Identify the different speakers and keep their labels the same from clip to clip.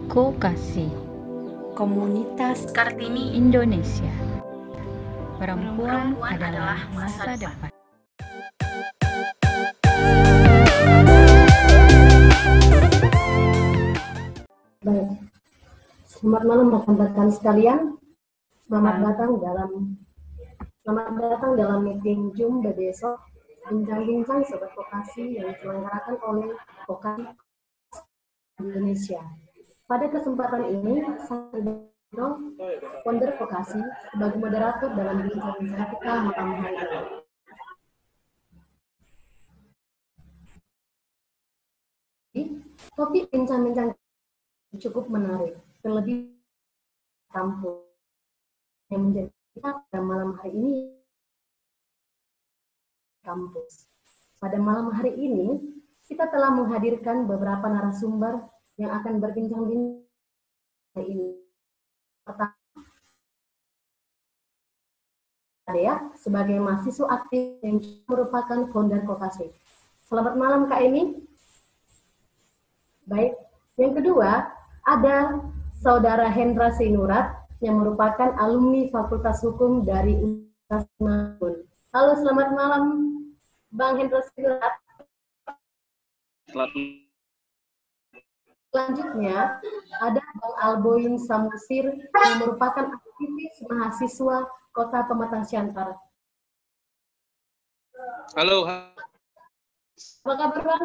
Speaker 1: Kokasi
Speaker 2: Komunitas Kartini
Speaker 1: Indonesia. Perempuan adalah masa depan.
Speaker 3: Baik, selamat malam rekan-rekan sekalian. Selamat datang dalam meeting Zoom besok bincang-bincang sobat vokasi yang diselenggarakan oleh Vokasi Indonesia. Pada kesempatan ini, saya founder Vokasi sebagai moderator dalam bincang-bincang kita malam hari ini. Topik bincang-bincang cukup menarik, terlebih kampus yang menjadi kita pada malam hari ini. Kampus. Pada malam hari ini, kita telah menghadirkan beberapa narasumber yang akan berbincang-bincang hari ini. Pertama, Dea sebagai mahasiswa aktif yang merupakan founder Vokasi. Selamat malam Kak Emi. Baik, yang kedua ada Saudara Hendra Sinurat yang merupakan alumni Fakultas Hukum dari Universitas Mangun. Halo, selamat malam Bang Hendra Sinurat. Selanjutnya ada Bang Alboin Samusir yang merupakan aktivis mahasiswa Kota Pematang Siantar.
Speaker 4: Halo.
Speaker 3: Apa kabar Bang?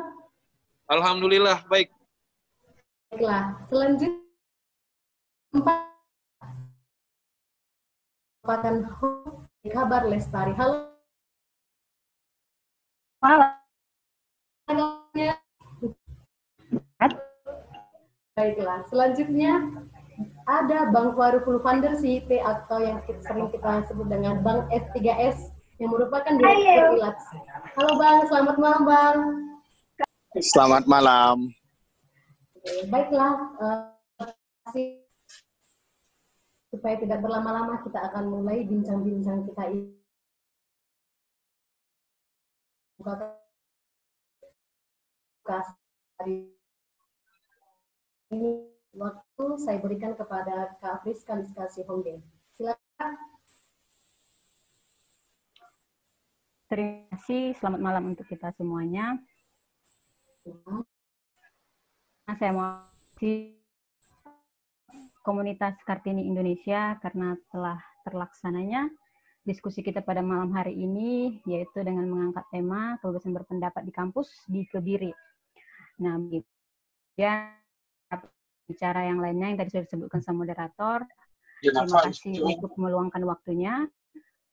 Speaker 4: Alhamdulillah, baik.
Speaker 3: Baiklah, selanjutnya merupakan Kabar Lestari. Halo.
Speaker 5: Malam.
Speaker 3: Baiklah, selanjutnya ada Bang Farukul Vander CIP atau yang sering kita sebut dengan Bang F3S yang merupakan Direktur ILATS. Halo Bang, selamat malam Bang.
Speaker 6: Selamat malam.
Speaker 3: Baiklah, supaya tidak berlama-lama kita akan mulai bincang-bincang kita ini. Ini waktu saya berikan kepada Kak Friska Liskasi Honggen. Silakan.
Speaker 5: Terima kasih, selamat malam untuk kita semuanya. Saya mau Komunitas Kartini Indonesia karena telah terlaksananya diskusi kita pada malam hari ini, yaitu dengan mengangkat tema kebebasan berpendapat di kampus di Kebiri. Nah, ya bicara yang lainnya yang tadi sudah disebutkan sama moderator. Terima kasih untuk meluangkan waktunya.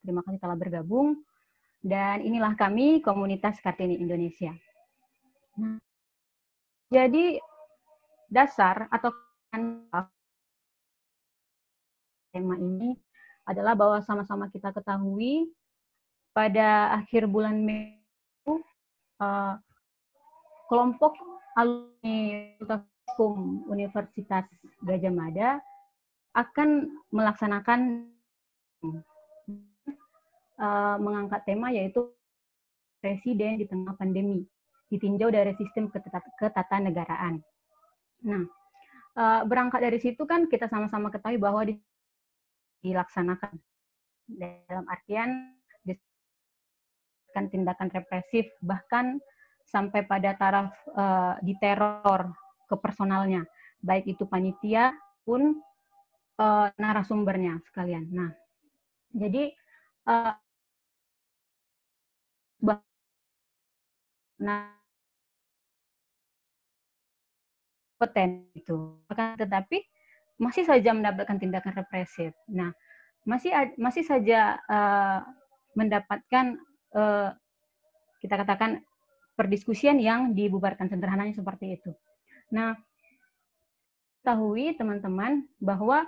Speaker 5: Terima kasih telah bergabung. Dan inilah kami, Komunitas Kartini Indonesia. Nah, jadi dasar atau tema ini adalah bahwa sama-sama kita ketahui pada akhir bulan Mei kelompok alumni Hukum Universitas Gadjah Mada akan melaksanakan mengangkat tema yaitu presiden di tengah pandemi ditinjau dari sistem ketatanegaraan. Nah, berangkat dari situ kan kita sama-sama ketahui bahwa dilaksanakan dalam artian tindakan represif bahkan sampai pada taraf diteror ke personalnya, baik itu panitia pun narasumbernya sekalian. Nah, jadi kompeten itu, tetapi masih saja mendapatkan tindakan represif. Nah, masih saja mendapatkan kita katakan perdiskusian yang dibubarkan, sederhananya seperti itu. Nah, ketahui teman-teman bahwa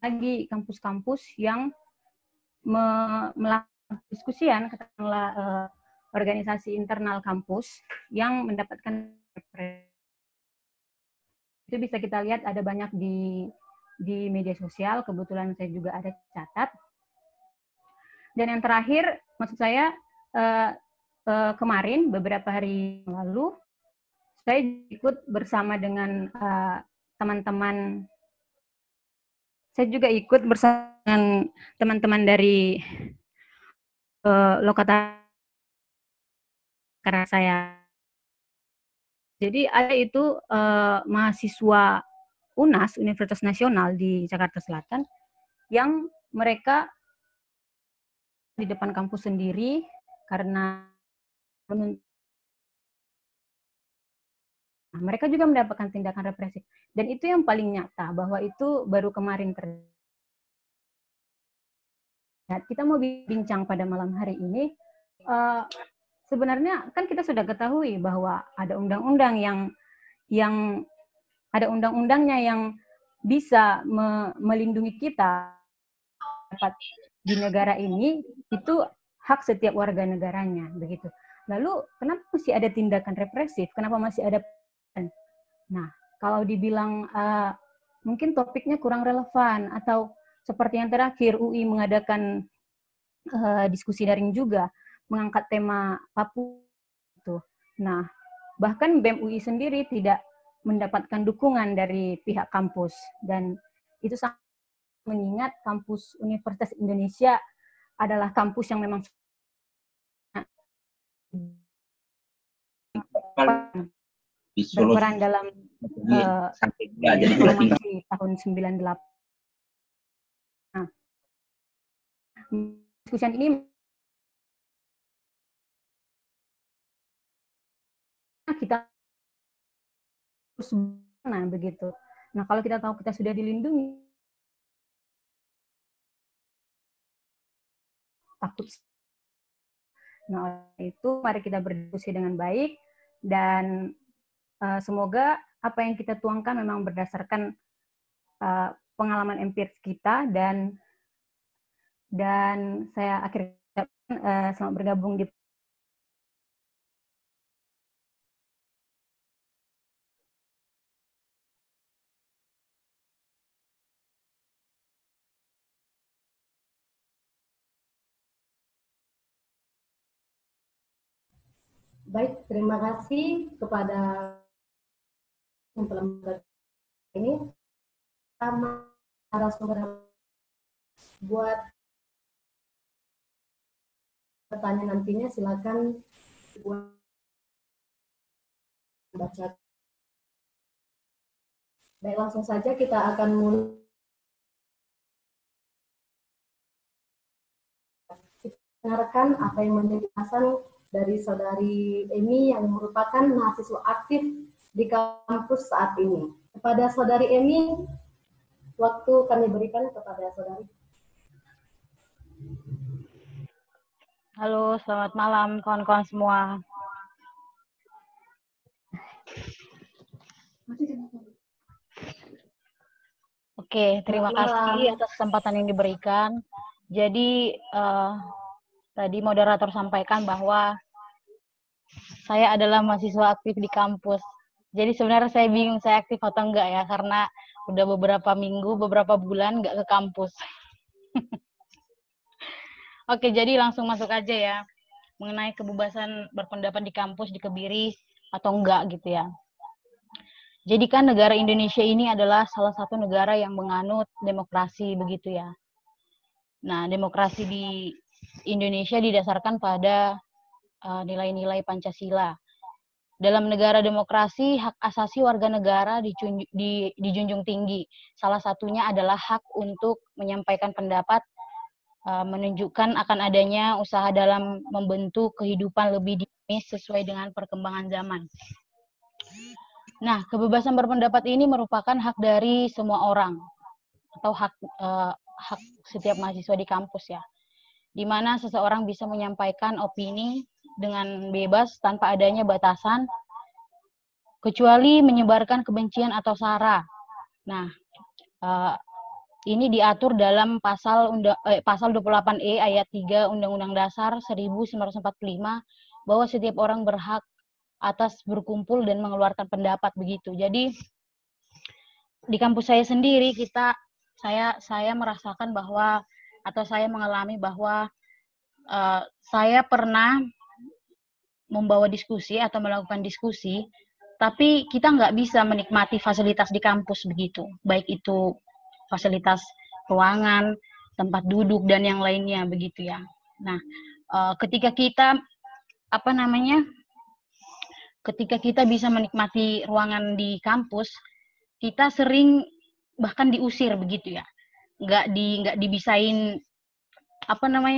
Speaker 5: bagi kampus-kampus yang melakukan diskusian, katakanlah organisasi internal kampus yang mendapatkan itu bisa kita lihat ada banyak di media sosial, kebetulan saya juga ada catat. Dan yang terakhir, maksud saya kemarin beberapa hari lalu saya ikut bersama dengan teman-teman. Saya juga ikut bersama dengan teman-teman dari Lokata karena saya. Jadi ada itu mahasiswa UNAS, Universitas Nasional di Jakarta Selatan, yang mereka di depan kampus sendiri karena mereka juga mendapatkan tindakan represif. Dan itu yang paling nyata, bahwa itu baru kemarin terjadi. Kita mau bincang pada malam hari ini, sebenarnya kan kita sudah ketahui bahwa ada undang-undang yang ada undang-undangnya yang bisa melindungi kita dapat di negara ini, itu hak setiap warga negaranya, begitu. Lalu kenapa masih ada tindakan represif? Kenapa masih ada? Nah, kalau dibilang mungkin topiknya kurang relevan, atau seperti yang terakhir UI mengadakan diskusi daring juga mengangkat tema Papua itu. Nah, bahkan BEM UI sendiri tidak mendapatkan dukungan dari pihak kampus, dan itu sangat mengingat kampus Universitas Indonesia adalah kampus yang memang berperan dalam reformasi tahun 98. Nah, diskusi ini kita harus begitu. Nah, kalau kita tahu kita sudah dilindungi, takut. Nah, itu mari kita berdiskusi dengan baik, dan semoga apa yang kita tuangkan memang berdasarkan pengalaman empiris kita, dan saya akhirnya selamat bergabung di
Speaker 3: Baik, terima kasih kepada yang telah membuat ini. Sama narasumber buat pertanyaan nantinya, silakan baca. Baik, langsung saja kita akan mulai. Kita dengarkan apa yang menjadi alasan dari saudari Emi yang merupakan mahasiswa aktif di kampus saat ini. Kepada saudari Emi, waktu kami berikan kepada saudari.
Speaker 7: Halo, selamat malam kawan-kawan semua. Oke, terima kasih atas kesempatan yang diberikan. Jadi, tadi moderator sampaikan bahwa saya adalah mahasiswa aktif di kampus. Jadi sebenarnya saya bingung saya aktif atau enggak ya, karena udah beberapa minggu, beberapa bulan enggak ke kampus. Oke, jadi langsung masuk aja ya, mengenai kebebasan berpendapat di kampus di Kebiri atau enggak gitu ya. Jadi kan negara Indonesia ini adalah salah satu negara yang menganut demokrasi begitu ya. Nah, demokrasi di Indonesia didasarkan pada nilai-nilai Pancasila. Dalam negara demokrasi, hak asasi warga negara dijunjung tinggi. Salah satunya adalah hak untuk menyampaikan pendapat, menunjukkan akan adanya usaha dalam membentuk kehidupan lebih dinamis sesuai dengan perkembangan zaman. Nah, kebebasan berpendapat ini merupakan hak dari semua orang, atau hak setiap mahasiswa di kampus ya, di mana seseorang bisa menyampaikan opini dengan bebas tanpa adanya batasan, kecuali menyebarkan kebencian atau sara. Nah, ini diatur dalam pasal 28E ayat 3 Undang-Undang Dasar 1945 bahwa setiap orang berhak atas berkumpul dan mengeluarkan pendapat begitu. Jadi di kampus saya sendiri saya merasakan bahwa, atau saya mengalami bahwa saya pernah membawa diskusi atau melakukan diskusi tapi kita nggak bisa menikmati fasilitas di kampus begitu, baik itu fasilitas ruangan, tempat duduk dan yang lainnya begitu ya. Nah, ketika kita ketika kita bisa menikmati ruangan di kampus, kita sering bahkan diusir begitu ya, nggak dibisain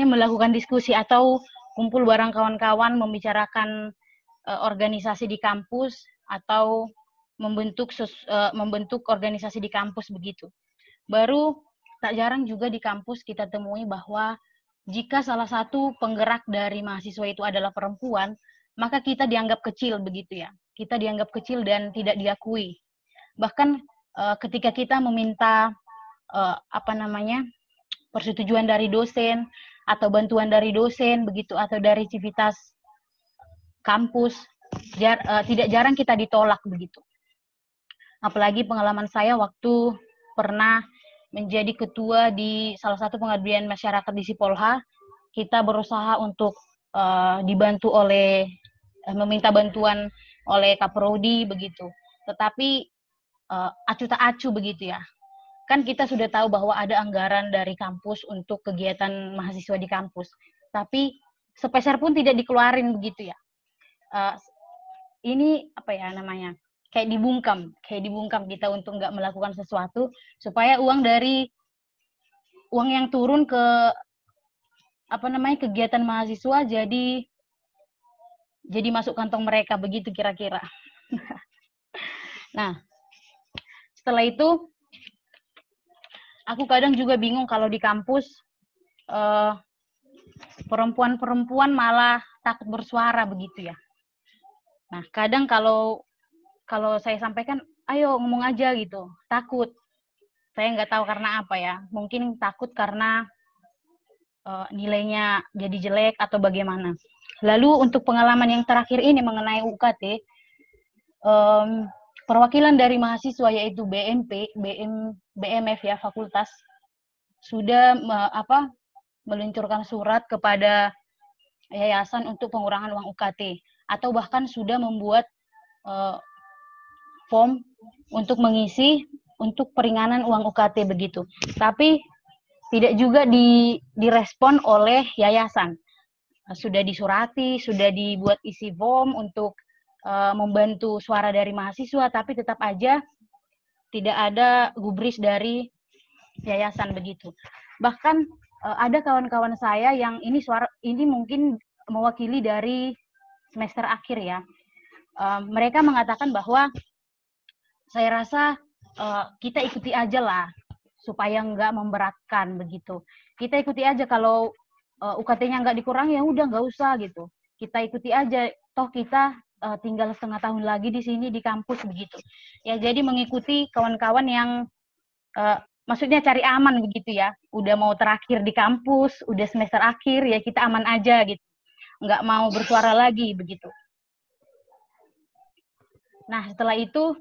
Speaker 7: melakukan diskusi atau kumpul bareng kawan-kawan membicarakan organisasi di kampus atau membentuk organisasi di kampus begitu. Baru tak jarang juga di kampus kita temui bahwa jika salah satu penggerak dari mahasiswa itu adalah perempuan, maka kita dianggap kecil begitu ya. Kita dianggap kecil dan tidak diakui. Bahkan ketika kita meminta persetujuan dari dosen atau bantuan dari dosen begitu atau dari civitas kampus, tidak jarang kita ditolak begitu. Apalagi pengalaman saya waktu pernah menjadi ketua di salah satu pengabdian masyarakat di Sipolha, kita berusaha untuk meminta bantuan oleh Kaprodi begitu. Tetapi acu tak acu begitu ya. Kan kita sudah tahu bahwa ada anggaran dari kampus untuk kegiatan mahasiswa di kampus, tapi sepeser pun tidak dikeluarin begitu ya. Ini kayak dibungkam kita untuk nggak melakukan sesuatu supaya uang yang turun ke kegiatan mahasiswa jadi masuk kantong mereka begitu kira-kira. Nah, setelah itu aku kadang juga bingung kalau di kampus perempuan-perempuan malah takut bersuara begitu ya. Nah, kadang kalau saya sampaikan, ayo ngomong aja gitu, takut. Saya nggak tahu karena apa ya. Mungkin takut karena nilainya jadi jelek atau bagaimana. Lalu untuk pengalaman yang terakhir ini mengenai UKT, perwakilan dari mahasiswa yaitu BMF ya, fakultas, sudah meluncurkan surat kepada yayasan untuk pengurangan uang UKT. Atau bahkan sudah membuat form untuk mengisi untuk peringanan uang UKT begitu. Tapi tidak juga direspon oleh yayasan. Sudah disurati, sudah dibuat isi form untuk membantu suara dari mahasiswa, tapi tetap aja tidak ada gubris dari yayasan begitu. Bahkan ada kawan-kawan saya yang ini mungkin mewakili dari semester akhir ya. Mereka mengatakan bahwa saya rasa kita ikuti aja lah supaya nggak memberatkan begitu. Kita ikuti aja kalau UKT-nya nggak dikurangi ya udah nggak usah gitu. Kita ikuti aja, toh kita tinggal setengah tahun lagi di sini di kampus begitu. Ya jadi mengikuti kawan-kawan yang maksudnya cari aman begitu ya. Udah mau terakhir di kampus, udah semester akhir ya kita aman aja gitu. Nggak mau bersuara lagi begitu. Nah setelah itu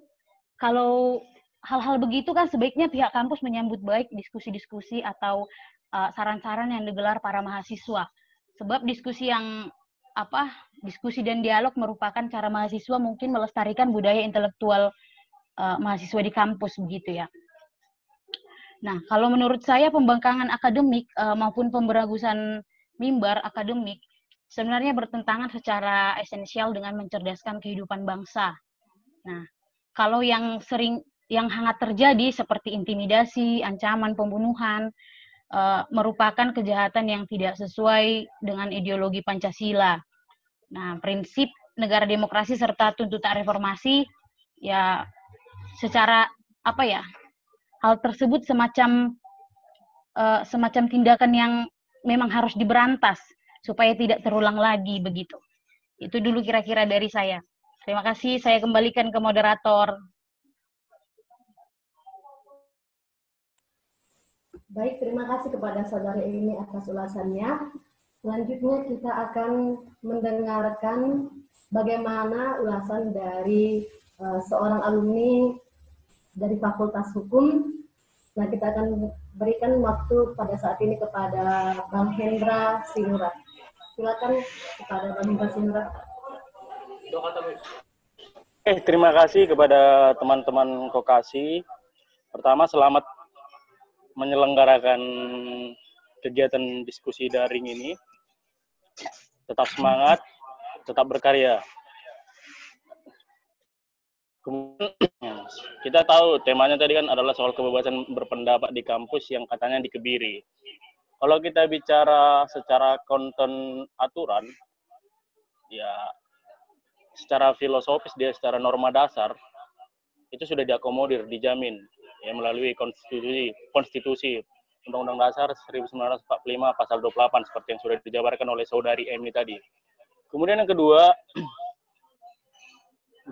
Speaker 7: kalau hal-hal begitu kan sebaiknya pihak kampus menyambut baik diskusi-diskusi atau saran-saran yang digelar para mahasiswa. Sebab diskusi dan dialog merupakan cara mahasiswa mungkin melestarikan budaya intelektual mahasiswa di kampus begitu ya. Nah kalau menurut saya pembangkangan akademik maupun pemberagusan mimbar akademik sebenarnya bertentangan secara esensial dengan mencerdaskan kehidupan bangsa. Nah, kalau yang hangat terjadi seperti intimidasi, ancaman pembunuhan, merupakan kejahatan yang tidak sesuai dengan ideologi Pancasila. Nah, prinsip negara demokrasi serta tuntutan reformasi, ya secara hal tersebut semacam tindakan yang memang harus diberantas supaya tidak terulang lagi begitu. Itu dulu kira-kira dari saya. Terima kasih, saya kembalikan ke moderator.
Speaker 3: Baik, terima kasih kepada Saudari Elini atas ulasannya. Selanjutnya kita akan mendengarkan bagaimana ulasan dari seorang alumni dari Fakultas Hukum. Nah, kita akan berikan waktu pada saat ini kepada Bang Hendra Sinurat. Silakan kepada Bang Hendra Sinurat.
Speaker 8: Terima kasih kepada teman-teman Kokasi. Pertama, selamat menyelenggarakan kegiatan diskusi daring ini. Tetap semangat, tetap berkarya. Kemudian, kita tahu temanya tadi kan adalah soal kebebasan berpendapat di kampus yang katanya dikebiri. Kalau kita bicara secara konten aturan, ya secara filosofis dia secara norma dasar itu sudah diakomodir, dijamin ya melalui konstitusi Undang-Undang Dasar 1945 pasal 28 seperti yang sudah dijabarkan oleh saudari Emi tadi. Kemudian yang kedua,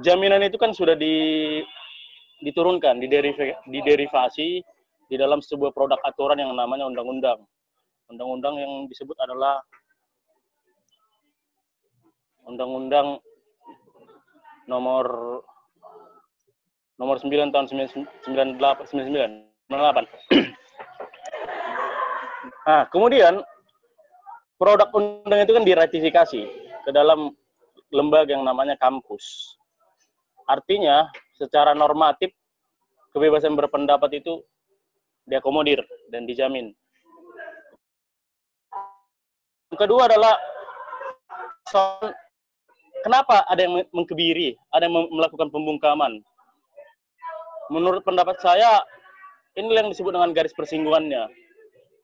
Speaker 8: jaminan itu kan sudah diturunkan, diderivasi di dalam sebuah produk aturan yang namanya undang-undang. Undang-undang yang disebut adalah Undang-Undang nomor 9 tahun 98. Nah, kemudian produk undang itu kan diratifikasi ke dalam lembaga yang namanya kampus. Artinya, secara normatif kebebasan berpendapat itu diakomodir dan dijamin. Yang kedua adalah soal kenapa ada yang mengkebiri, ada yang melakukan pembungkaman. Menurut pendapat saya, ini yang disebut dengan garis persinggungannya.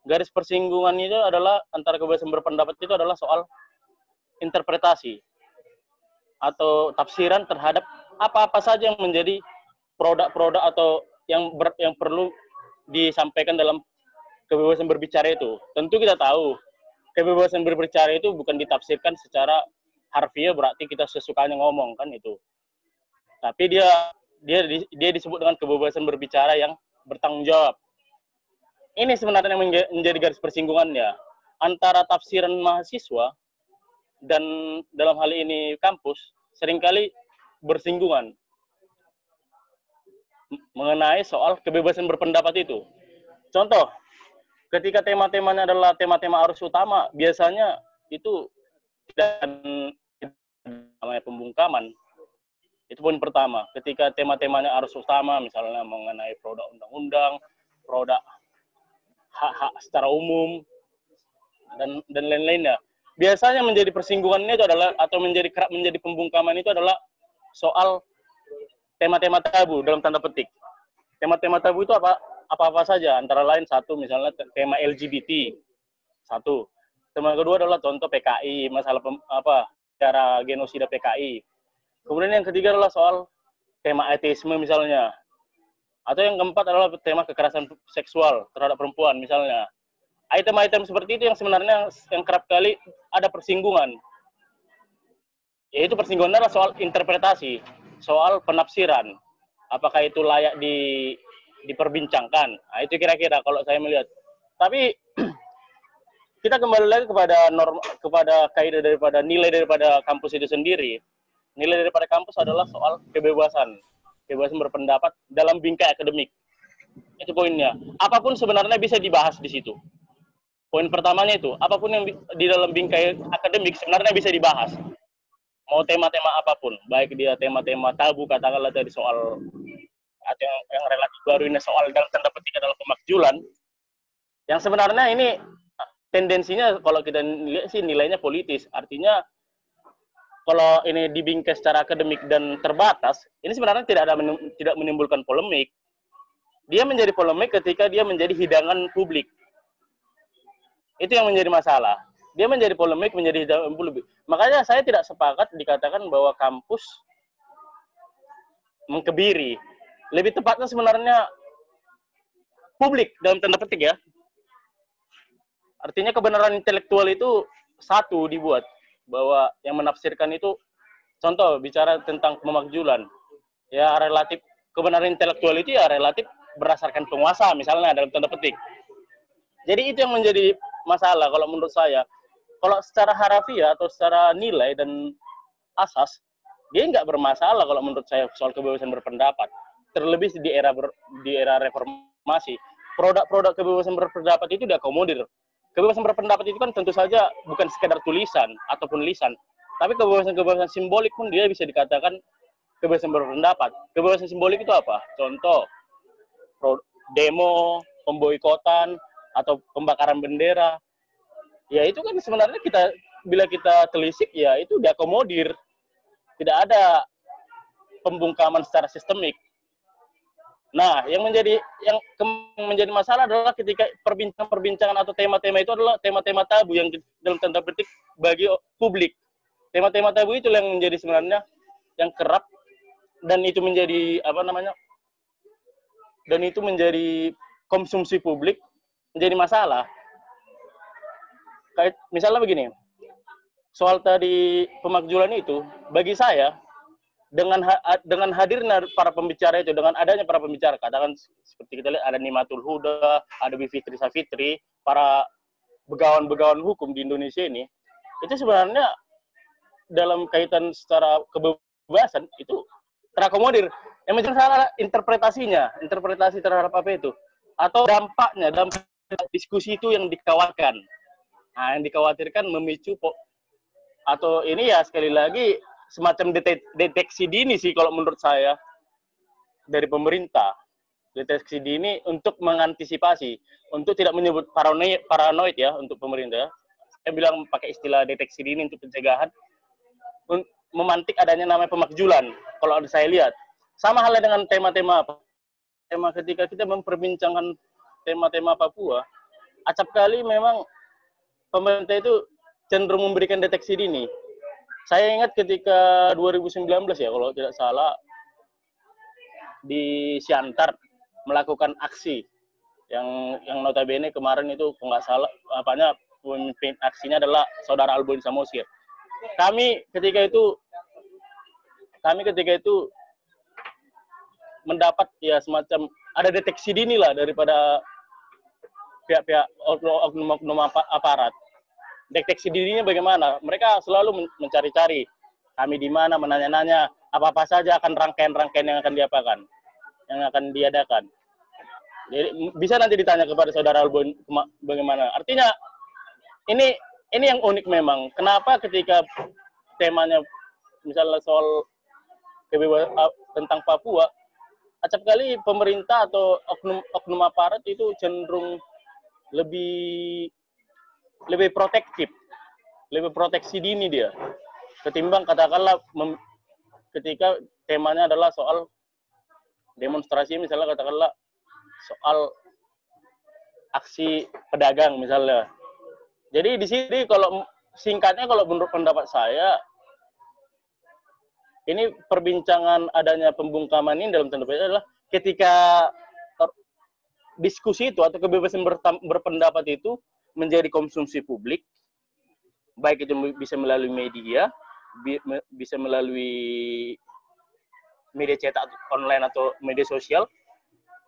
Speaker 8: Garis persinggungan itu adalah antara kebebasan berpendapat itu adalah soal interpretasi atau tafsiran terhadap apa-apa saja yang menjadi produk-produk atau yang perlu disampaikan dalam kebebasan berbicara itu. Tentu kita tahu, kebebasan berbicara itu bukan ditafsirkan secara harfiah berarti kita sesukanya ngomong kan itu. Tapi dia disebut dengan kebebasan berbicara yang bertanggung jawab. Ini sebenarnya yang menjadi garis persinggungannya antara tafsiran mahasiswa dan dalam hal ini kampus seringkali bersinggungan mengenai soal kebebasan berpendapat itu. Contoh, ketika tema-temanya adalah tema-tema arus utama, biasanya itu dan namanya pembungkaman. Itu poin pertama. Ketika tema-temanya arus utama, misalnya mengenai produk undang-undang, produk hak-hak secara umum, dan lain-lainnya. Biasanya menjadi persinggungannya itu adalah, atau menjadi pembungkaman itu adalah soal tema-tema tabu dalam tanda petik. Tema-tema tabu itu apa saja, antara lain satu misalnya tema LGBT. Satu. Tema kedua adalah contoh PKI, masalah cara genosida PKI. Kemudian yang ketiga adalah soal tema ateisme misalnya. Atau yang keempat adalah tema kekerasan seksual terhadap perempuan misalnya. Item-item seperti itu yang sebenarnya yang kerap kali ada persinggungan. Yaitu persinggungan adalah soal interpretasi, soal penafsiran. Apakah itu layak diperbincangkan? Nah, itu kira-kira kalau saya melihat. Tapi kita kembali lagi kepada kaidah daripada nilai daripada kampus itu sendiri. Nilai daripada kampus adalah soal kebebasan berpendapat dalam bingkai akademik. Itu poinnya. Apapun sebenarnya bisa dibahas di situ. Poin pertamanya itu, apapun yang di dalam bingkai akademik sebenarnya bisa dibahas. Mau tema-tema apapun, baik dia tema-tema tabu, katakanlah tadi soal atau yang relatif baru ini soal dalam tanda petik adalah pemakjulan. Yang sebenarnya ini tendensinya kalau kita lihat sih nilainya politis. Artinya kalau ini dibingkai secara akademik dan terbatas, ini sebenarnya tidak menimbulkan polemik. Dia menjadi polemik ketika dia menjadi hidangan publik. Itu yang menjadi masalah. Dia menjadi polemik, menjadi hidangan publik. Makanya saya tidak sepakat dikatakan bahwa kampus mengkebiri. Lebih tepatnya sebenarnya publik dalam tanda petik ya. Artinya kebenaran intelektual itu satu dibuat. Bahwa yang menafsirkan itu, contoh bicara tentang pemakjulan, ya relatif kebenaran intelektual itu ya relatif berdasarkan penguasa misalnya dalam tanda petik. Jadi itu yang menjadi masalah kalau menurut saya. Kalau secara harafiah atau secara nilai dan asas, dia nggak bermasalah kalau menurut saya soal kebebasan berpendapat. Terlebih di era reformasi, produk-produk kebebasan berpendapat itu diakomodir. Kebebasan berpendapat itu kan tentu saja bukan sekedar tulisan ataupun lisan, tapi kebebasan simbolik pun dia bisa dikatakan kebebasan berpendapat. Kebebasan simbolik itu apa? Contoh, demo, pemboikotan, atau pembakaran bendera. Ya itu kan sebenarnya bila kita telisik, ya itu diakomodir. Tidak ada pembungkaman secara sistemik. Nah, yang menjadi masalah adalah ketika perbincangan atau tema-tema itu adalah tema-tema tabu yang dalam tanda petik bagi publik. Tema-tema tabu itu yang menjadi sebenarnya yang kerap, dan itu menjadi dan itu menjadi konsumsi publik, menjadi masalah. Kayak misalnya begini, soal tadi pemakzulan itu, bagi saya dengan hadirnya para pembicara itu, dengan adanya para pembicara, katakan seperti kita lihat ada Nimatul Huda, ada Bivitri Savitri, para begawan-begawan hukum di Indonesia ini, itu sebenarnya dalam kaitan secara kebebasan itu terakomodir. Yang menjadi salah interpretasi terhadap apa itu, atau dampak diskusi itu yang dikhawatirkan. Nah, yang dikhawatirkan memicu atau ini ya sekali lagi semacam deteksi dini sih kalau menurut saya dari pemerintah. Deteksi dini untuk mengantisipasi, untuk tidak menyebut paranoid ya untuk pemerintah. Saya bilang pakai istilah deteksi dini untuk pencegahan, memantik adanya namanya pemakzulan. Kalau saya lihat, sama halnya dengan tema-tema ketika kita memperbincangkan tema-tema Papua, acap kali memang pemerintah itu cenderung memberikan deteksi dini. Saya ingat ketika 2019 ya, kalau tidak salah, di Siantar melakukan aksi yang notabene kemarin itu kalau nggak salah pemimpin aksinya adalah saudara Alboin Samosir. Kami ketika itu mendapat ya semacam ada deteksi dini lah daripada pihak-pihak oknum aparat. Deteksi dirinya bagaimana? Mereka selalu mencari-cari kami di mana, menanya-nanya apa-apa saja akan rangkaian-rangkaian yang akan diapakan, yang akan diadakan. Jadi bisa nanti ditanya kepada saudara Alboin bagaimana. Artinya ini yang unik memang. Kenapa ketika temanya misalnya soal kebebasan tentang Papua, acap kali pemerintah atau oknum aparat itu cenderung lebih protektif, lebih proteksi dini dia, ketimbang katakanlah ketika temanya adalah soal demonstrasi, misalnya katakanlah soal aksi pedagang misalnya. Jadi di sini kalau singkatnya, kalau menurut pendapat saya, ini perbincangan adanya pembungkaman ini dalam tanda petik adalah ketika diskusi itu atau kebebasan berpendapat itu menjadi konsumsi publik, baik itu bisa melalui media, bisa melalui media cetak online atau media sosial,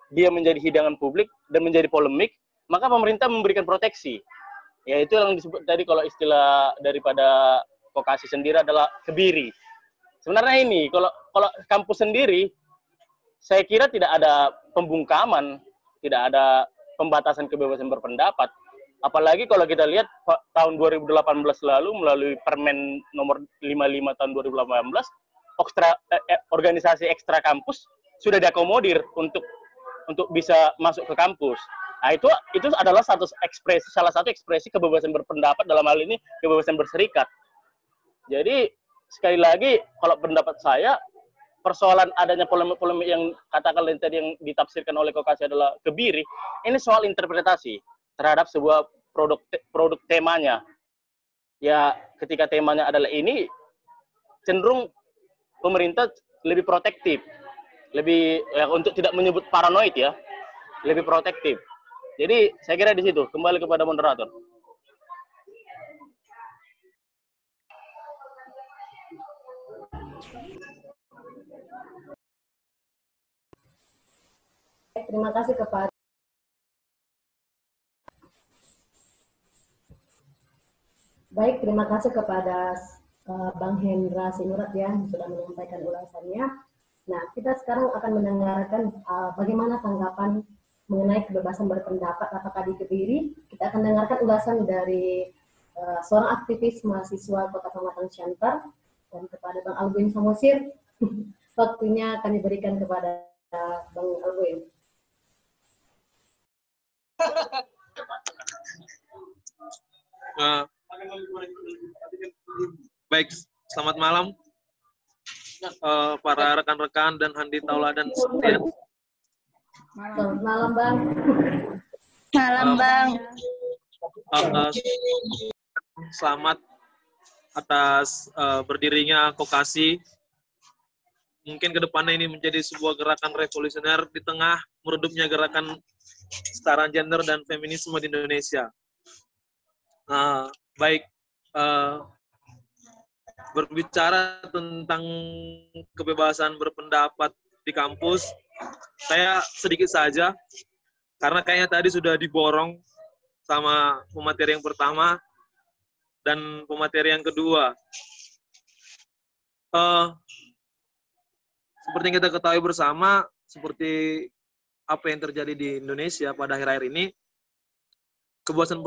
Speaker 8: dia menjadi hidangan publik dan menjadi polemik, maka pemerintah memberikan proteksi. Yaitu yang disebut tadi kalau istilah daripada Kokasi sendiri adalah kebiri. Sebenarnya ini, kalau kampus sendiri, saya kira tidak ada pembungkaman, tidak ada pembatasan kebebasan berpendapat. Apalagi kalau kita lihat tahun 2018 lalu melalui Permen nomor 55 tahun 2018, organisasi ekstra kampus sudah diakomodir untuk bisa masuk ke kampus. Nah, itu adalah salah satu ekspresi kebebasan berpendapat, dalam hal ini kebebasan berserikat. Jadi sekali lagi kalau pendapat saya, persoalan adanya polemik-polemik yang katakan tadi yang ditafsirkan oleh Kokasi adalah kebiri, ini soal interpretasi terhadap sebuah produk temanya. Ya, ketika temanya adalah ini, cenderung pemerintah lebih protektif, lebih ya, untuk tidak menyebut paranoid ya, lebih protektif. Jadi saya kira di situ, kembali kepada moderator.
Speaker 3: Terima kasih kepada terima kasih kepada Bang Hendra Sinurat ya, yang sudah menyampaikan ulasannya. Nah, kita sekarang akan mendengarkan bagaimana tanggapan mengenai kebebasan berpendapat apakah di Kebiri. Kita akan dengarkan ulasan dari seorang aktivis mahasiswa Kota Pematang Siantar, dan kepada Bang Alboin Samosir, Waktunya kami berikan kepada Bang Alwin.
Speaker 4: Baik, selamat malam para rekan-rekan dan handi tauladan sekalian.
Speaker 3: Selamat malam, Bang.
Speaker 2: Malam, Bang.
Speaker 4: Selamat atas berdirinya Kokasi. Mungkin ke depannya ini menjadi sebuah gerakan revolusioner di tengah meredupnya gerakan kesetaraan gender dan feminisme di Indonesia. Baik, berbicara tentang kebebasan berpendapat di kampus, saya sedikit saja, karena kayaknya tadi sudah diborong sama pemateri yang pertama dan pemateri yang kedua. Seperti yang kita ketahui bersama, seperti apa yang terjadi di Indonesia pada akhir-akhir ini, kebebasan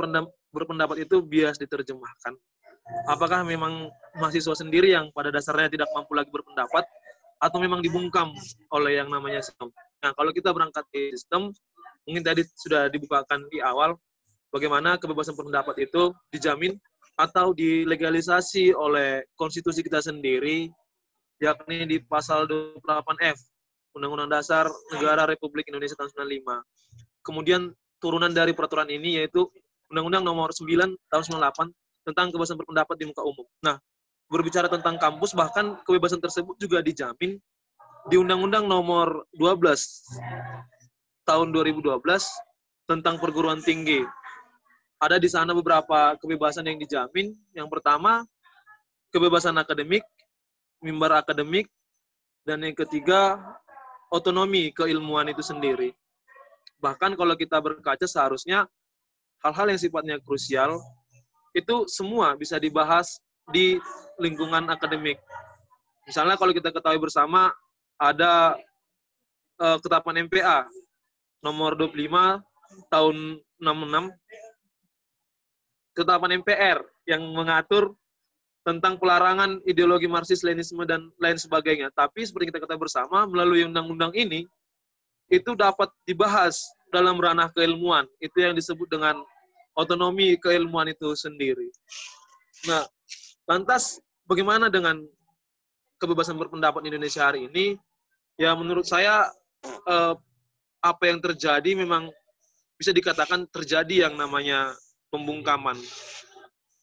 Speaker 4: berpendapat itu bias diterjemahkan. Apakah memang mahasiswa sendiri yang pada dasarnya tidak mampu lagi berpendapat, atau memang dibungkam oleh yang namanya sistem? Nah, kalau kita berangkat di sistem, mungkin tadi sudah dibukakan di awal, bagaimana kebebasan berpendapat itu dijamin atau dilegalisasi oleh konstitusi kita sendiri, yakni di pasal 28F, Undang-Undang Dasar Negara Republik Indonesia tahun 95. Kemudian turunan dari peraturan ini yaitu Undang-Undang Nomor 9 tahun 98 tentang kebebasan berpendapat di muka umum. Nah, berbicara tentang kampus, bahkan kebebasan tersebut juga dijamin di Undang-Undang Nomor 12 tahun 2012 tentang perguruan tinggi. Ada di sana beberapa kebebasan yang dijamin. Yang pertama, kebebasan akademik, mimbar akademik, dan yang ketiga, otonomi keilmuan itu sendiri. Bahkan kalau kita berkaca, seharusnya hal-hal yang sifatnya krusial itu semua bisa dibahas di lingkungan akademik. Misalnya kalau kita ketahui bersama, ada ketetapan MPA nomor 25 tahun 66, ketetapan MPR yang mengatur tentang pelarangan ideologi Marxis, Leninisme, dan lain sebagainya. Tapi seperti kita ketahui bersama, melalui undang-undang ini, itu dapat dibahas dalam ranah keilmuan. Itu yang disebut dengan otonomi keilmuan itu sendiri. Nah, lantas bagaimana dengan kebebasan berpendapat di Indonesia hari ini? Ya, menurut saya, apa yang terjadi memang bisa dikatakan terjadi yang namanya pembungkaman.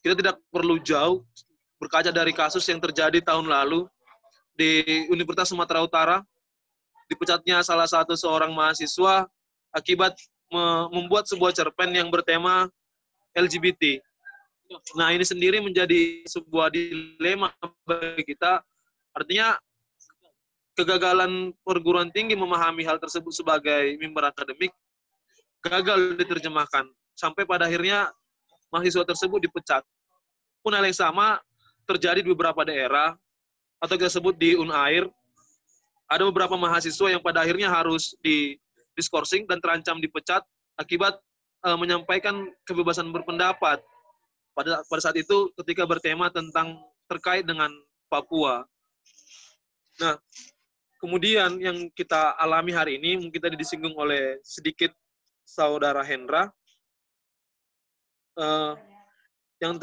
Speaker 4: Kita tidak perlu jauh berkaca dari kasus yang terjadi tahun lalu di Universitas Sumatera Utara, dipecatnya salah satu seorang mahasiswa akibat membuat sebuah cerpen yang bertema LGBT. Nah, ini sendiri menjadi sebuah dilema bagi kita. Artinya, kegagalan perguruan tinggi memahami hal tersebut sebagai mimbar akademik gagal diterjemahkan. Sampai pada akhirnya mahasiswa tersebut dipecat. Pun hal yang sama terjadi di beberapa daerah, atau kita sebut di Unair, ada beberapa mahasiswa yang pada akhirnya harus diskorsing dan terancam dipecat akibat menyampaikan kebebasan berpendapat pada saat itu ketika bertema tentang terkait dengan Papua. Nah, kemudian yang kita alami hari ini, mungkin tadi disinggung oleh sedikit Saudara Hendra, yang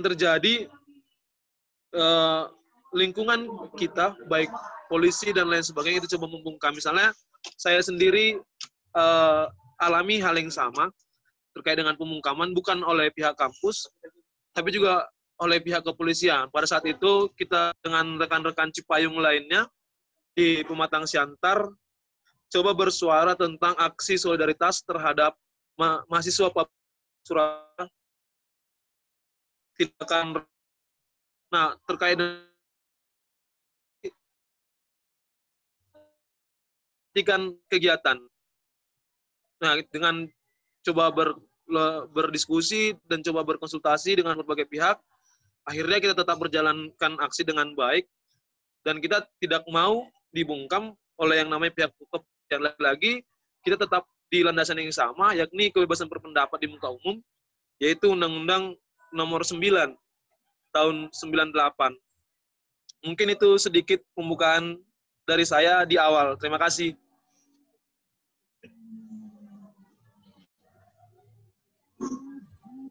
Speaker 4: terjadi lingkungan kita, baik polisi dan lain sebagainya, itu coba membungkam. Misalnya, saya sendiri alami hal yang sama terkait dengan pembungkaman, bukan oleh pihak kampus, tapi juga oleh pihak kepolisian. Pada saat itu, kita dengan rekan-rekan Cipayung lainnya di Pematang Siantar, coba bersuara tentang aksi solidaritas terhadap mahasiswa Surabaya. Tindakan, nah, terkait dengan kegiatan. Nah, dengan coba berdiskusi dan coba berkonsultasi dengan berbagai pihak, akhirnya kita tetap berjalankan aksi dengan baik, dan kita tidak mau dibungkam oleh yang namanya pihak kepolisian. Lagi, kita tetap di landasan yang sama, yakni kebebasan berpendapat di muka umum, yaitu Undang-Undang Nomor 9 tahun 98. Mungkin itu sedikit pembukaan dari saya di awal. Terima kasih.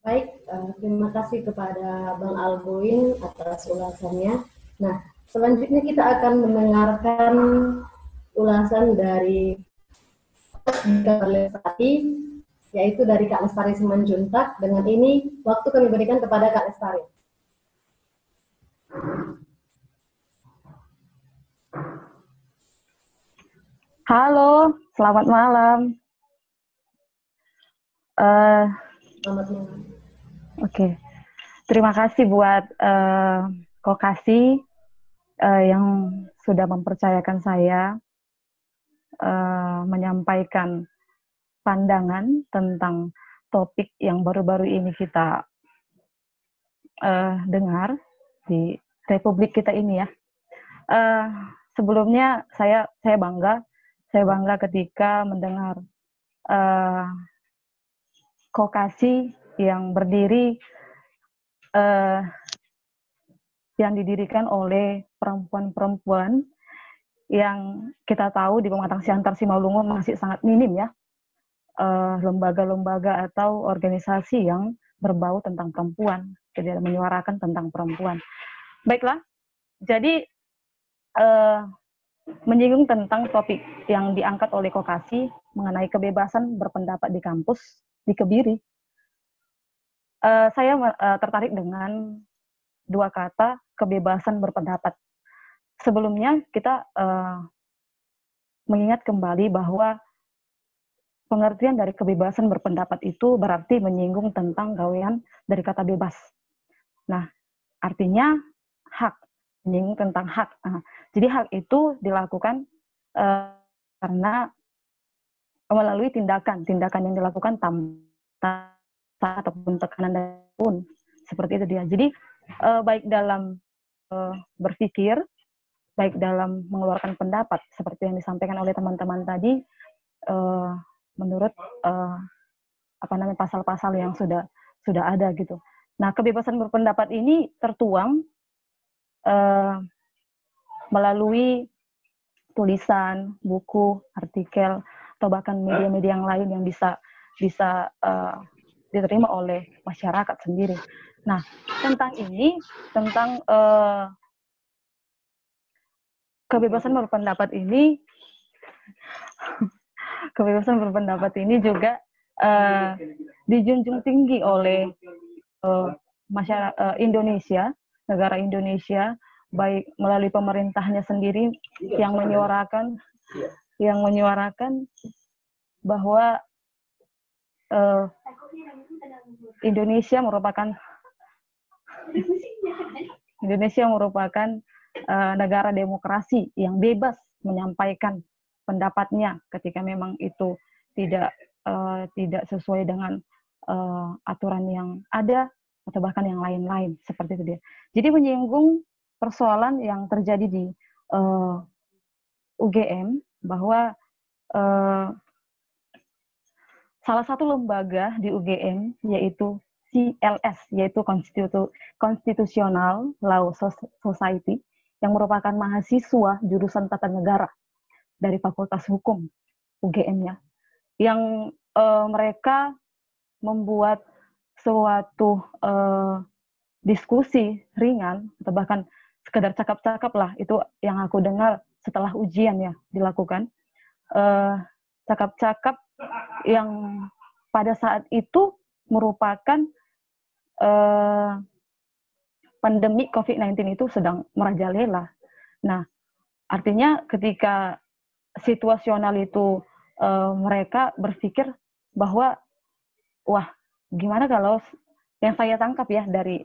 Speaker 3: Baik, terima kasih kepada Bang Alboin atas ulasannya. Nah, selanjutnya kita akan mendengarkan ulasan dari Kak Lestari, yaitu dari Kak Lestari Simanjuntak. Dengan ini, waktu kami berikan kepada Kak Lestari.
Speaker 5: Halo, selamat malam.
Speaker 3: Selamat malam.
Speaker 5: Oke, terima kasih buat Kokasi yang sudah mempercayakan saya menyampaikan pandangan tentang topik yang baru-baru ini kita dengar di Republik kita ini ya. Sebelumnya saya bangga ketika mendengar Kokasi yang berdiri yang didirikan oleh perempuan-perempuan yang kita tahu di Pematang Siantar Simalungun masih sangat minim ya, lembaga-lembaga atau organisasi yang berbau tentang perempuan, tidak menyuarakan tentang perempuan. Baiklah, jadi menyinggung tentang topik yang diangkat oleh Kokasi mengenai kebebasan berpendapat di kampus di Kebiri. Saya tertarik dengan dua kata, kebebasan berpendapat. Sebelumnya kita mengingat kembali bahwa pengertian dari kebebasan berpendapat itu berarti menyinggung tentang gawean dari kata bebas. Nah, artinya hak, menyinggung tentang hak. Nah, jadi hak itu dilakukan karena melalui tindakan yang dilakukan tanpa ataupun tekanan pun, seperti itu dia. Jadi baik dalam berpikir, baik dalam mengeluarkan pendapat seperti yang disampaikan oleh teman-teman tadi, menurut pasal-pasal yang sudah ada gitu. Nah, kebebasan berpendapat ini tertuang melalui tulisan, buku, artikel, atau bahkan media-media yang lain yang bisa diterima oleh masyarakat sendiri. Nah, tentang ini, tentang kebebasan berpendapat ini juga dijunjung tinggi oleh masyarakat Indonesia, negara Indonesia, baik melalui pemerintahnya sendiri yang menyuarakan bahwa Indonesia merupakan negara demokrasi yang bebas menyampaikan pendapatnya ketika memang itu tidak sesuai dengan aturan yang ada atau bahkan yang lain-lain, seperti itu dia. Jadi menyinggung persoalan yang terjadi di UGM bahwa salah satu lembaga di UGM yaitu CLS, yaitu Constitutional Law Society, yang merupakan mahasiswa jurusan Tata Negara dari Fakultas Hukum UGM-nya, yang mereka membuat suatu diskusi ringan atau bahkan sekedar cakap-cakap lah, itu yang aku dengar setelah ujian ya dilakukan, cakap-cakap yang pada saat itu merupakan pandemi COVID-19 itu sedang merajalela. Nah, artinya ketika situasional itu mereka berpikir bahwa wah, gimana kalau yang saya tangkap ya dari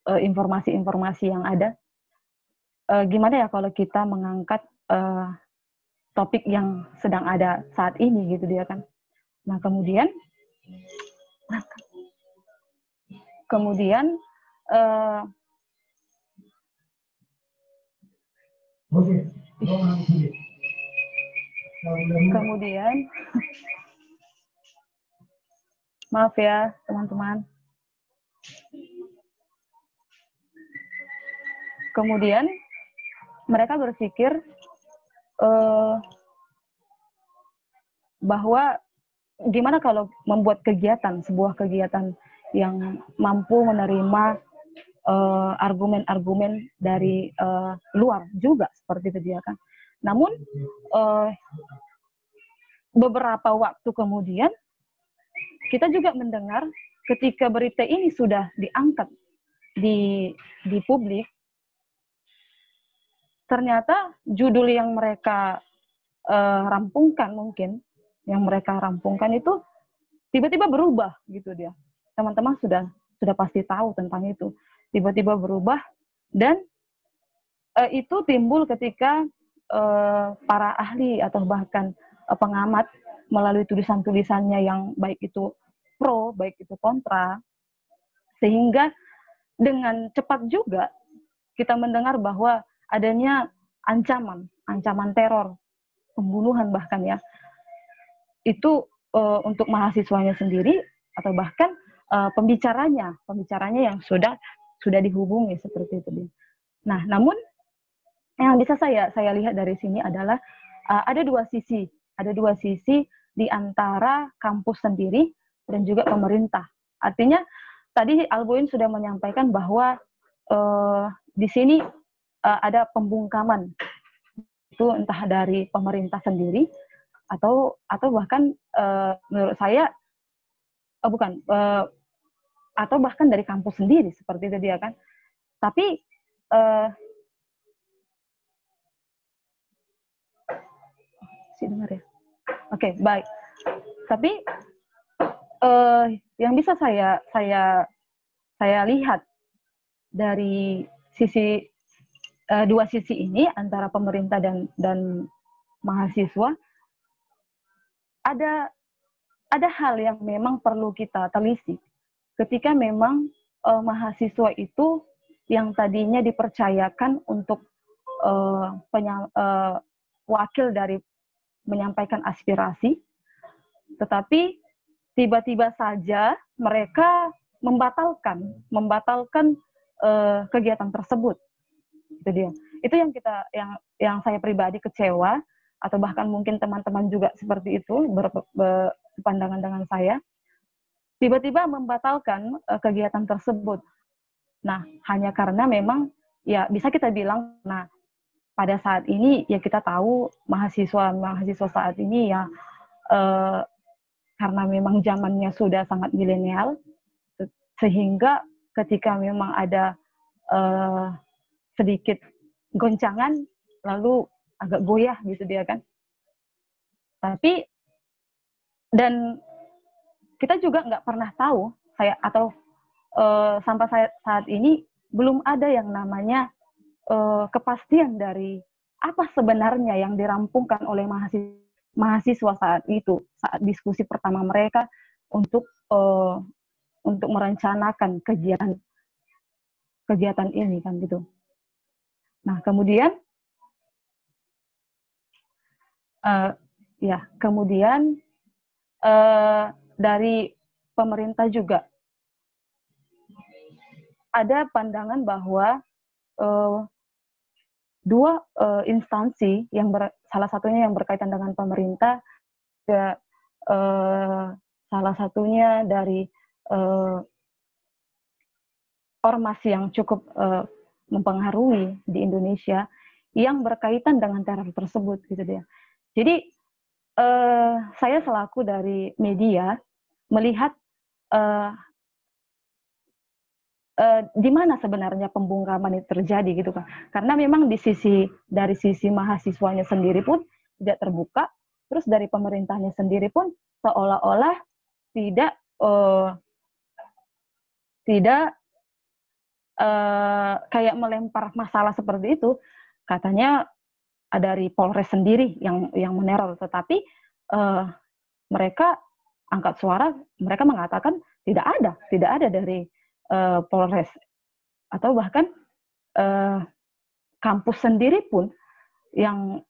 Speaker 5: informasi-informasi yang ada, gimana ya kalau kita mengangkat topik yang sedang ada saat ini gitu dia kan. Nah, kemudian
Speaker 9: Maaf ya, teman-teman. Kemudian mereka berpikir bahwa gimana kalau membuat sebuah kegiatan yang mampu menerima argumen-argumen dari luar juga seperti itu dia kan. Namun beberapa waktu kemudian kita juga mendengar ketika berita ini sudah diangkat di publik, ternyata judul yang mereka rampungkan itu tiba-tiba berubah gitu dia. Teman-teman sudah pasti tahu tentang itu. Tiba-tiba berubah dan itu timbul ketika para ahli atau bahkan pengamat melalui tulisan-tulisannya yang baik itu pro, baik itu kontra, sehingga dengan cepat juga kita mendengar bahwa adanya ancaman teror, pembunuhan bahkan ya, itu untuk mahasiswanya sendiri atau bahkan pembicaranya yang sudah dihubungi seperti itu. Nah, namun yang bisa saya lihat dari sini adalah ada dua sisi di antara kampus sendiri dan juga pemerintah. Artinya tadi Alboin sudah menyampaikan bahwa di sini ada pembungkaman itu entah dari pemerintah sendiri atau bahkan menurut saya atau bahkan dari kampus sendiri seperti itu dia kan. Tapi dengar ya. Oke, baik. Tapi yang bisa saya lihat dari sisi dua sisi ini antara pemerintah dan mahasiswa, ada hal yang memang perlu kita telisik ketika memang mahasiswa itu yang tadinya dipercayakan untuk wakil dari menyampaikan aspirasi, tetapi tiba-tiba saja mereka membatalkan kegiatan tersebut. Itu dia. Itu yang saya pribadi kecewa, atau bahkan mungkin teman-teman juga seperti itu berpandangan dengan saya. Tiba-tiba membatalkan kegiatan tersebut. Nah, hanya karena memang ya bisa kita bilang, nah pada saat ini ya kita tahu mahasiswa saat ini ya karena memang zamannya sudah sangat milenial, sehingga ketika memang ada sedikit goncangan lalu agak goyah gitu dia kan. Tapi dan kita juga nggak pernah tahu sampai saat ini belum ada yang namanya kepastian dari apa sebenarnya yang dirampungkan oleh mahasiswa saat saat diskusi pertama mereka untuk merencanakan kegiatan ini kan gitu. Nah, kemudian dari pemerintah juga ada pandangan bahwa dua instansi salah satunya yang berkaitan dengan pemerintah, salah satunya dari ormas yang cukup mempengaruhi di Indonesia yang berkaitan dengan teror tersebut gitu dia. Jadi saya selaku dari media melihat di mana sebenarnya pembungkaman itu terjadi gitu kan. Karena memang dari sisi mahasiswanya sendiri pun tidak terbuka, terus dari pemerintahnya sendiri pun seolah-olah tidak kayak melempar masalah seperti itu. Katanya dari Polres sendiri yang meneror, tetapi mereka angkat suara, mereka mengatakan tidak ada dari Polres, atau bahkan kampus sendiri pun yang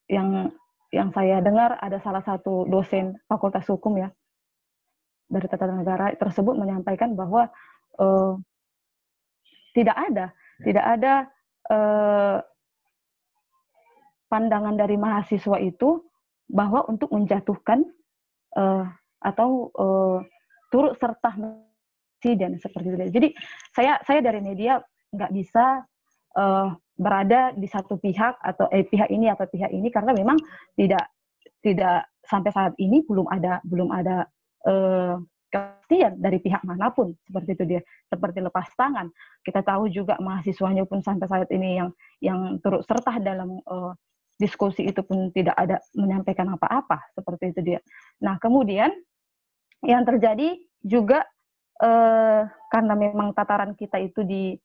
Speaker 9: saya dengar ada salah satu dosen Fakultas Hukum ya, dari tata negara tersebut menyampaikan bahwa tidak ada pandangan dari mahasiswa itu bahwa untuk menjatuhkan atau turut serta presiden seperti itu. Jadi saya dari media nggak bisa berada di satu pihak atau pihak ini atau pihak ini, karena memang tidak sampai saat ini belum ada kepastian dari pihak manapun seperti itu dia, seperti lepas tangan. Kita tahu juga mahasiswanya pun sampai saat ini yang turut serta dalam diskusi itu pun tidak ada menyampaikan apa-apa seperti itu dia. Nah, kemudian yang terjadi juga karena memang tataran kita itu di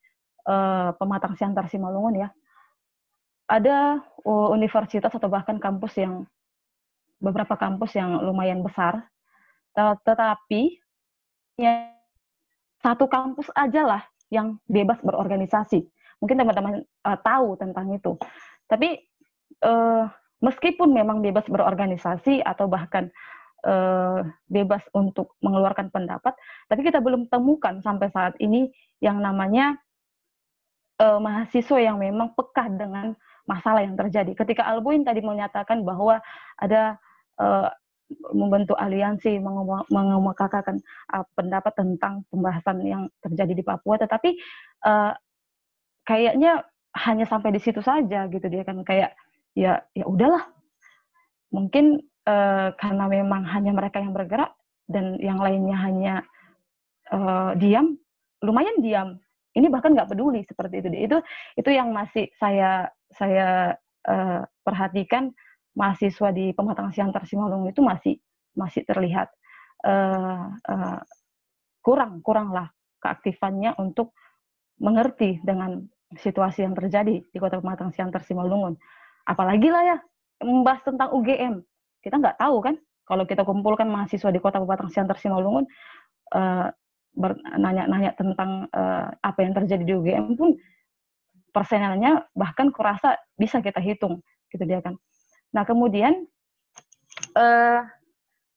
Speaker 9: Pematang Siantar Simalungun ya, ada universitas atau bahkan kampus yang beberapa kampus yang lumayan besar, tetapi ya, satu kampus aja lah yang bebas berorganisasi. Mungkin teman-teman tahu tentang itu. Tapi meskipun memang bebas berorganisasi atau bahkan bebas untuk mengeluarkan pendapat, tapi kita belum temukan sampai saat ini yang namanya mahasiswa yang memang peka dengan masalah yang terjadi. Ketika Albuin tadi menyatakan bahwa ada membentuk aliansi, mengemukakan pendapat tentang pembahasan yang terjadi di Papua, tetapi kayaknya hanya sampai di situ saja gitu dia kan, kayak ya udahlah, mungkin karena memang hanya mereka yang bergerak dan yang lainnya hanya diam, lumayan diam. Ini bahkan nggak peduli seperti itu. Itu yang masih saya perhatikan, mahasiswa di Pematang Siantar Simalungun itu masih terlihat kurang lah keaktifannya untuk mengerti dengan situasi yang terjadi di Kota Pematang Siantar Simalungun. Apalagi lah ya membahas tentang UGM. Kita nggak tahu kan, kalau kita kumpulkan mahasiswa di Kota Pematang Siantar Simalungun nanya-nanya tentang apa yang terjadi di UGM pun persenannya bahkan kurasa bisa kita hitung gitu dia kan. Nah, kemudian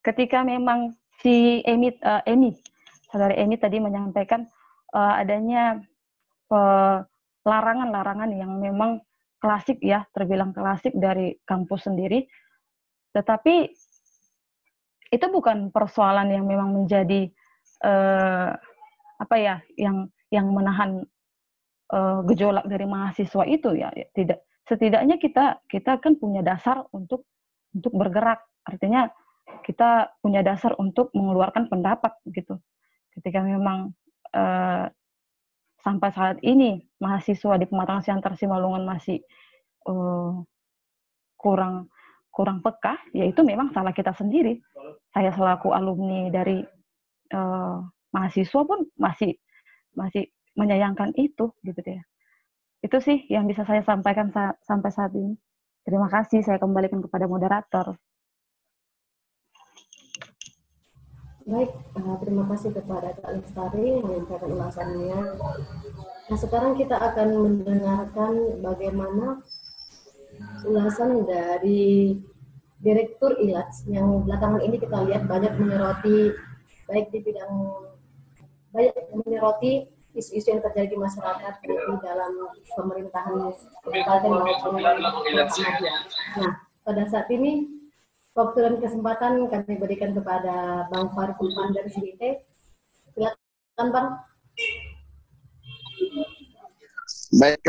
Speaker 9: ketika memang si saudara Emi tadi menyampaikan adanya larangan-larangan yang memang klasik ya, terbilang klasik dari kampus sendiri, tetapi itu bukan persoalan yang memang menjadi yang menahan gejolak dari mahasiswa itu ya, tidak. Setidaknya kita kan punya dasar untuk bergerak, artinya kita punya dasar untuk mengeluarkan pendapat gitu. Ketika memang sampai saat ini mahasiswa di Pematang Siantar Simalungun masih kurang peka, ya itu memang salah kita sendiri. Saya selaku alumni dari mahasiswa pun masih menyayangkan itu gitu ya. Itu sih yang bisa saya sampaikan sampai saat ini. Terima kasih, saya kembalikan kepada moderator.
Speaker 3: Baik, terima kasih kepada Kak Lestari yang menyampaikan ulasannya. Nah, sekarang kita akan mendengarkan bagaimana ulasan dari Direktur ILATS yang belakangan ini kita lihat banyak menyoroti isu-isu yang terjadi di masyarakat di dalam pemerintahan kabupaten maupun Muhammadiyah. Nah, pada saat ini waktu dan kesempatan kami berikan kepada Bang Farid Umpan dari CDT. Silakan Bang.
Speaker 6: Baik,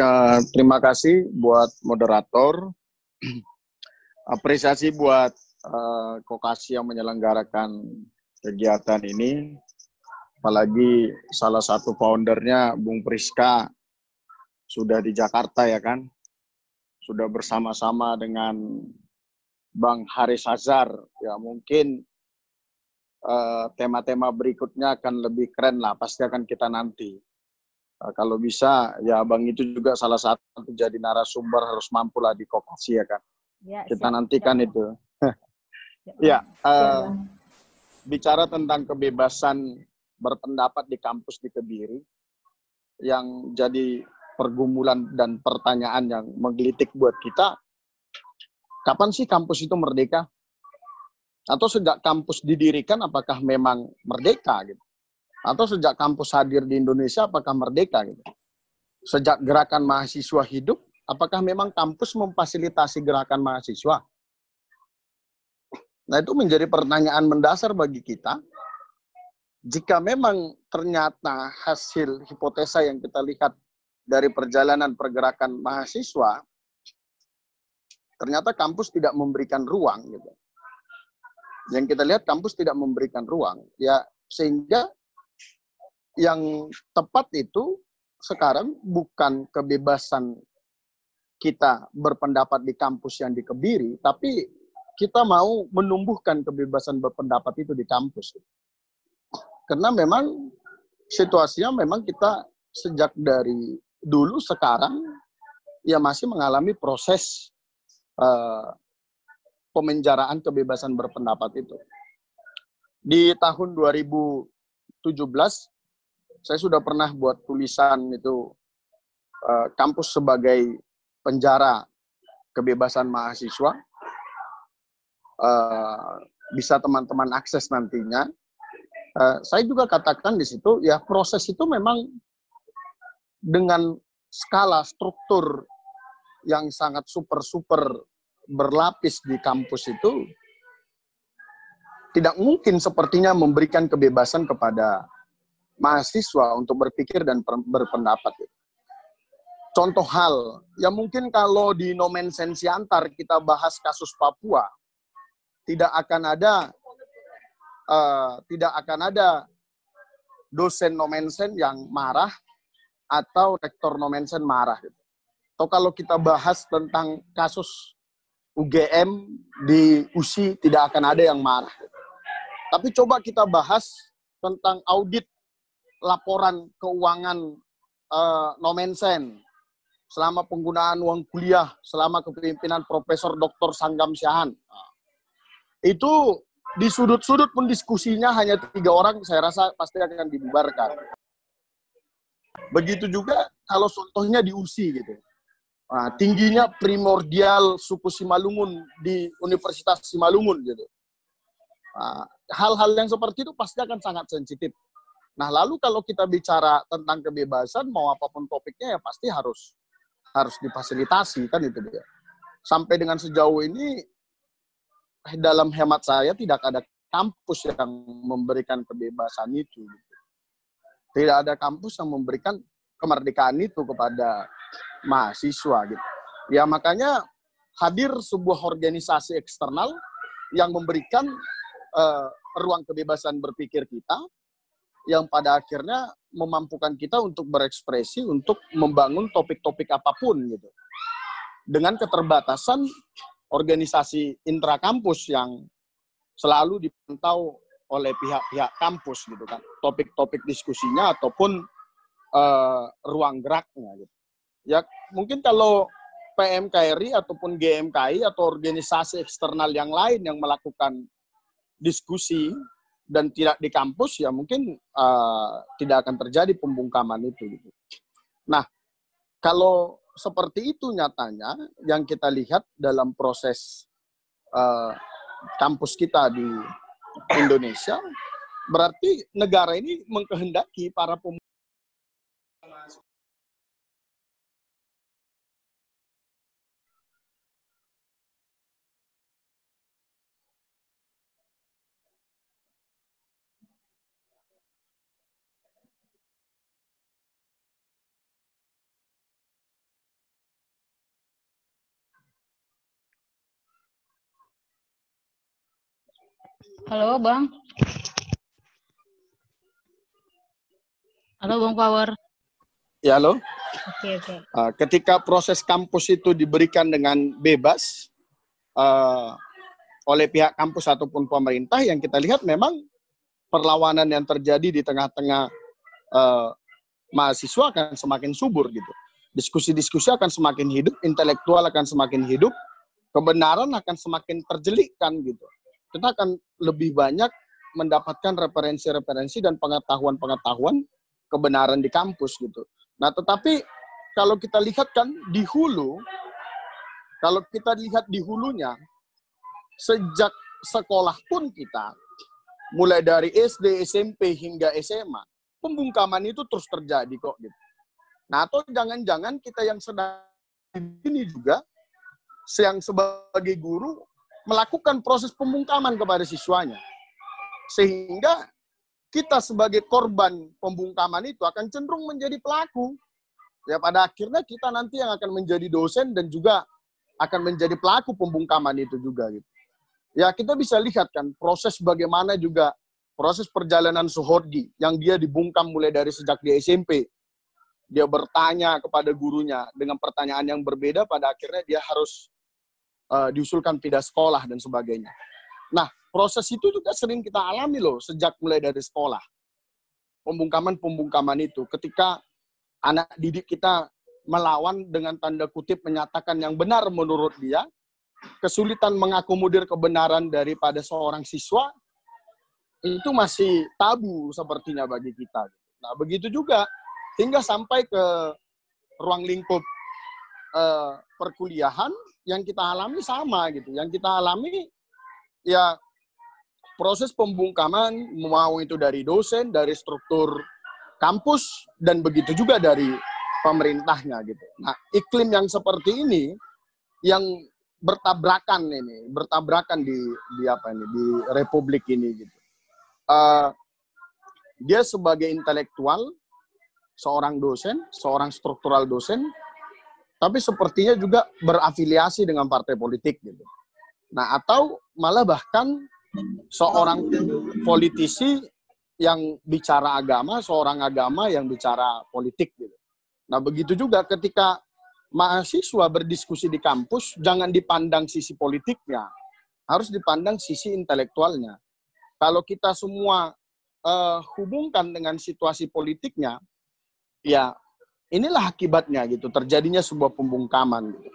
Speaker 6: terima kasih buat moderator. Apresiasi buat Kokasi yang menyelenggarakan kegiatan ini. Apalagi salah satu foundernya Bung Priska sudah di Jakarta ya kan, sudah bersama-sama dengan Bang Haris Azhar. Ya mungkin tema-tema berikutnya akan lebih keren lah, pasti akan kita nanti. Kalau bisa ya Bang itu juga salah satu jadi narasumber, harus mampu lah di Kokasi ya kan. Ya, kita nantikan itu. Ya, bicara tentang kebebasan berpendapat di kampus di Kebiri, yang jadi pergumulan dan pertanyaan yang menggelitik buat kita, kapan sih kampus itu merdeka? Atau sejak kampus didirikan apakah memang merdeka gitu? Atau sejak kampus hadir di Indonesia apakah merdeka gitu? Sejak gerakan mahasiswa hidup, apakah memang kampus memfasilitasi gerakan mahasiswa? Nah, itu menjadi pertanyaan mendasar bagi kita. Jika memang ternyata hasil hipotesa yang kita lihat dari perjalanan pergerakan mahasiswa, ternyata kampus tidak memberikan ruang gitu. Yang kita lihat kampus tidak memberikan ruang, ya, sehingga yang tepat itu sekarang bukan kebebasan kita berpendapat di kampus yang dikebiri, tapi kita mau menumbuhkan kebebasan berpendapat itu di kampus. Karena memang situasinya memang kita sejak dari dulu sekarang ya masih mengalami proses pemenjaraan kebebasan berpendapat itu. Di tahun 2017 saya sudah pernah buat tulisan itu kampus sebagai penjara kebebasan mahasiswa. Bisa teman-teman akses nantinya. Saya juga katakan di situ, ya proses itu memang dengan skala struktur yang sangat super berlapis di kampus itu, tidak mungkin sepertinya memberikan kebebasan kepada mahasiswa untuk berpikir dan berpendapat. Contoh hal, ya mungkin kalau di Nomen Sensiantar kita bahas kasus Papua, tidak akan ada dosen Nomensen yang marah atau rektor Nomensen marah. Atau kalau kita bahas tentang kasus UGM di USI, tidak akan ada yang marah. Tapi coba kita bahas tentang audit laporan keuangan Nomensen selama penggunaan uang kuliah selama kepemimpinan Profesor Dr. Sanggam Siahaan. Itu di sudut-sudut pun diskusinya hanya 3 orang, saya rasa pasti akan dibubarkan. Begitu juga kalau contohnya di USI gitu. Nah, tingginya primordial suku Simalungun di Universitas Simalungun gitu. Nah, hal-hal yang seperti itu pasti akan sangat sensitif. Nah, lalu kalau kita bicara tentang kebebasan, mau apapun topiknya ya pasti harus difasilitasi, kan itu dia. Sampai dengan sejauh ini, dalam hemat saya tidak ada kampus yang memberikan kebebasan itu. Tidak ada kampus yang memberikan kemerdekaan itu kepada mahasiswa gitu. Ya makanya hadir sebuah organisasi eksternal yang memberikan ruang kebebasan berpikir kita, yang pada akhirnya memampukan kita untuk berekspresi, untuk membangun topik-topik apapun gitu. Dengan keterbatasan organisasi intrakampus yang selalu dipantau oleh pihak-pihak kampus gitu kan, topik-topik diskusinya ataupun ruang geraknya gitu. Ya mungkin kalau PMKRI ataupun GMKI atau organisasi eksternal yang lain yang melakukan diskusi dan tidak di kampus, ya mungkin tidak akan terjadi pembungkaman itu gitu. Nah, kalau seperti itu nyatanya yang kita lihat dalam proses kampus kita di Indonesia, berarti negara ini mengkehendaki para pemuda.
Speaker 7: Halo, Bang. Halo, Bang Power.
Speaker 6: Ya, halo.
Speaker 7: Oke.
Speaker 6: Ketika proses kampus itu diberikan dengan bebas oleh pihak kampus ataupun pemerintah, yang kita lihat memang perlawanan yang terjadi di tengah-tengah mahasiswa akan semakin subur gitu. Diskusi-diskusi akan semakin hidup, intelektual akan semakin hidup, kebenaran akan semakin terjelikkan gitu. Kita akan lebih banyak mendapatkan referensi-referensi dan pengetahuan-pengetahuan kebenaran di kampus gitu. Nah, tetapi kalau kita lihat kan di hulu, kalau kita lihat di hulunya, sejak sekolah pun kita, mulai dari SD, SMP, hingga SMA, pembungkaman itu terus terjadi kok. Gitu. Nah, atau jangan-jangan kita yang sedang ini juga, yang sebagai guru, melakukan proses pembungkaman kepada siswanya. Sehingga kita sebagai korban pembungkaman itu akan cenderung menjadi pelaku. Ya, pada akhirnya kita nanti yang akan menjadi dosen dan juga akan menjadi pelaku pembungkaman itu juga. Gitu. Ya, kita bisa lihat kan proses bagaimana juga proses perjalanan Suhordi yang dia dibungkam mulai dari sejak di SMP. Dia bertanya kepada gurunya dengan pertanyaan yang berbeda, pada akhirnya dia harus diusulkan pindah sekolah dan sebagainya. Nah, proses itu juga sering kita alami loh sejak mulai dari sekolah. Pembungkaman-pembungkaman itu ketika anak didik kita melawan dengan tanda kutip menyatakan yang benar menurut dia, kesulitan mengakomodir kebenaran daripada seorang siswa, itu masih tabu sepertinya bagi kita. Nah, begitu juga hingga sampai ke ruang lingkup perkuliahan yang kita alami sama gitu. Yang kita alami ya proses pembungkaman, mau itu dari dosen, dari struktur kampus, dan begitu juga dari pemerintahnya gitu. Nah, iklim yang seperti ini yang bertabrakan di republik ini gitu. Dia sebagai intelektual, seorang dosen, seorang struktural dosen, tapi sepertinya juga berafiliasi dengan partai politik gitu. Nah, atau malah bahkan seorang politisi yang bicara agama, seorang agama yang bicara politik gitu. Nah, begitu juga ketika mahasiswa berdiskusi di kampus, jangan dipandang sisi politiknya, harus dipandang sisi intelektualnya. Kalau kita semua hubungkan dengan situasi politiknya, ya inilah akibatnya gitu, terjadinya sebuah pembungkaman gitu.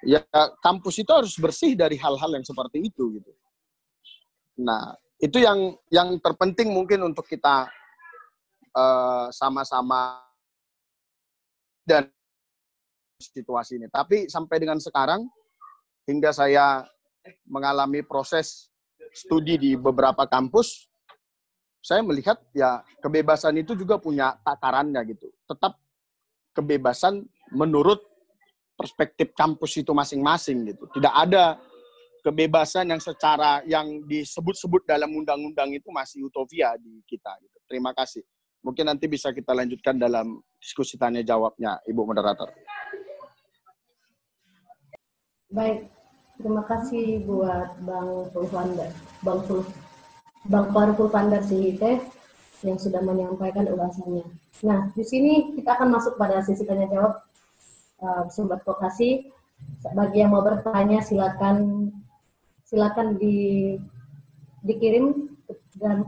Speaker 6: Ya, kampus itu harus bersih dari hal-hal yang seperti itu gitu. Nah, itu yang terpenting mungkin untuk kita sama-sama dan situasi ini. Tapi sampai dengan sekarang, hingga saya mengalami proses studi di beberapa kampus, saya melihat ya kebebasan itu juga punya takarannya gitu. Tetap kebebasan menurut perspektif kampus itu masing-masing gitu. Tidak ada kebebasan yang secara yang disebut-sebut dalam undang-undang itu masih utopia di kita gitu. Terima kasih. Mungkin nanti bisa kita lanjutkan dalam diskusi tanya jawabnya, Ibu Moderator.
Speaker 3: Baik, terima kasih buat Bang Farul Pandar Sihite yang sudah menyampaikan ulasannya. Nah, di sini kita akan masuk pada sesi tanya jawab Sobat Vokasi. Bagi yang mau bertanya silakan dikirim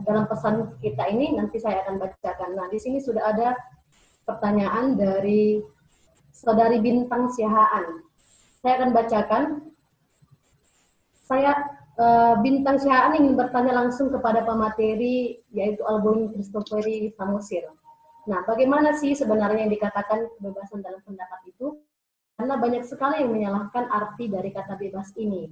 Speaker 3: dalam pesan kita ini, nanti saya akan bacakan. Nah, di sini sudah ada pertanyaan dari Saudari Bintang Siahaan. Saya akan bacakan. Bintang Siahaan ingin bertanya langsung kepada pemateri, yaitu Alboin Christopheri Samosir. Nah, bagaimana sih sebenarnya yang dikatakan kebebasan dalam pendapat itu? Karena banyak sekali yang menyalahkan arti dari kata bebas ini.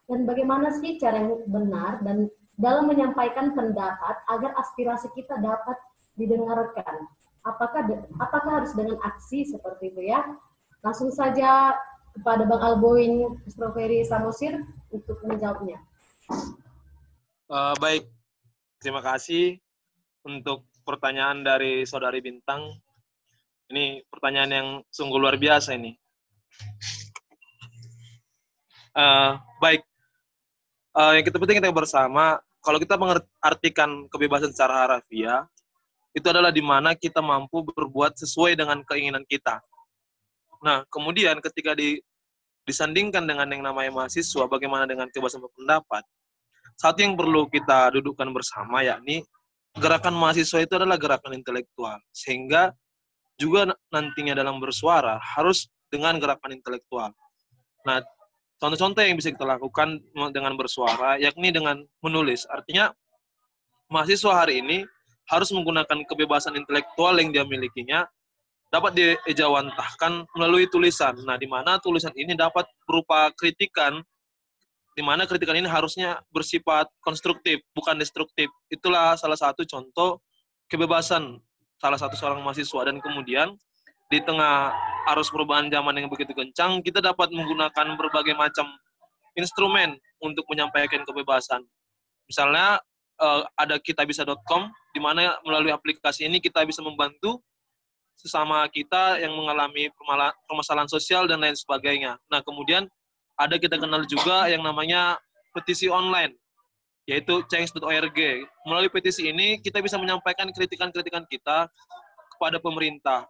Speaker 3: Dan bagaimana sih cara yang benar dan dalam menyampaikan pendapat agar aspirasi kita dapat didengarkan? Apakah harus dengan aksi seperti itu ya? Langsung saja kepada Bang Alboin Christopheri Samosir untuk menjawabnya.
Speaker 4: Baik, terima kasih untuk pertanyaan dari Saudari Bintang. Ini pertanyaan yang sungguh luar biasa ini. Baik, yang kita penting kita bersama, kalau kita mengartikan kebebasan secara harafiah, itu adalah di mana kita mampu berbuat sesuai dengan keinginan kita. Nah, kemudian ketika disandingkan dengan yang namanya mahasiswa, bagaimana dengan kebebasan berpendapat, satu yang perlu kita dudukkan bersama, yakni gerakan mahasiswa itu adalah gerakan intelektual, sehingga juga nantinya dalam bersuara harus dengan gerakan intelektual. Nah, contoh-contoh yang bisa kita lakukan dengan bersuara, yakni dengan menulis. Artinya, mahasiswa hari ini harus menggunakan kebebasan intelektual yang dia milikinya, dapat diejawantahkan melalui tulisan. Nah, di mana tulisan ini dapat berupa kritikan di mana kritikan ini harusnya bersifat konstruktif, bukan destruktif. Itulah salah satu contoh kebebasan salah satu seorang mahasiswa. Dan kemudian di tengah arus perubahan zaman yang begitu kencang, kita dapat menggunakan berbagai macam instrumen untuk menyampaikan kebebasan. Misalnya ada kitabisa.com, di mana melalui aplikasi ini kita bisa membantu sesama kita yang mengalami permasalahan sosial dan lain sebagainya. Nah, kemudian ada kita kenal juga yang namanya petisi online, yaitu change.org. Melalui petisi ini kita bisa menyampaikan kritikan-kritikan kita kepada pemerintah.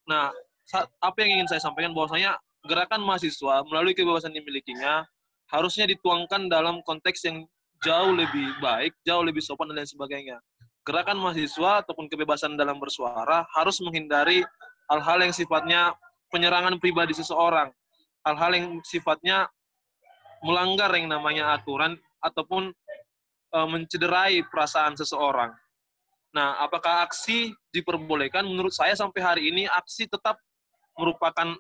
Speaker 4: Nah, apa yang ingin saya sampaikan bahwasanya gerakan mahasiswa melalui kebebasan yang dimilikinya harusnya dituangkan dalam konteks yang jauh lebih baik, jauh lebih sopan dan lain sebagainya. Gerakan mahasiswa ataupun kebebasan dalam bersuara harus menghindari hal-hal yang sifatnya penyerangan pribadi seseorang, hal-hal yang sifatnya melanggar yang namanya aturan ataupun mencederai perasaan seseorang. Nah, apakah aksi diperbolehkan? Menurut saya sampai hari ini aksi tetap merupakan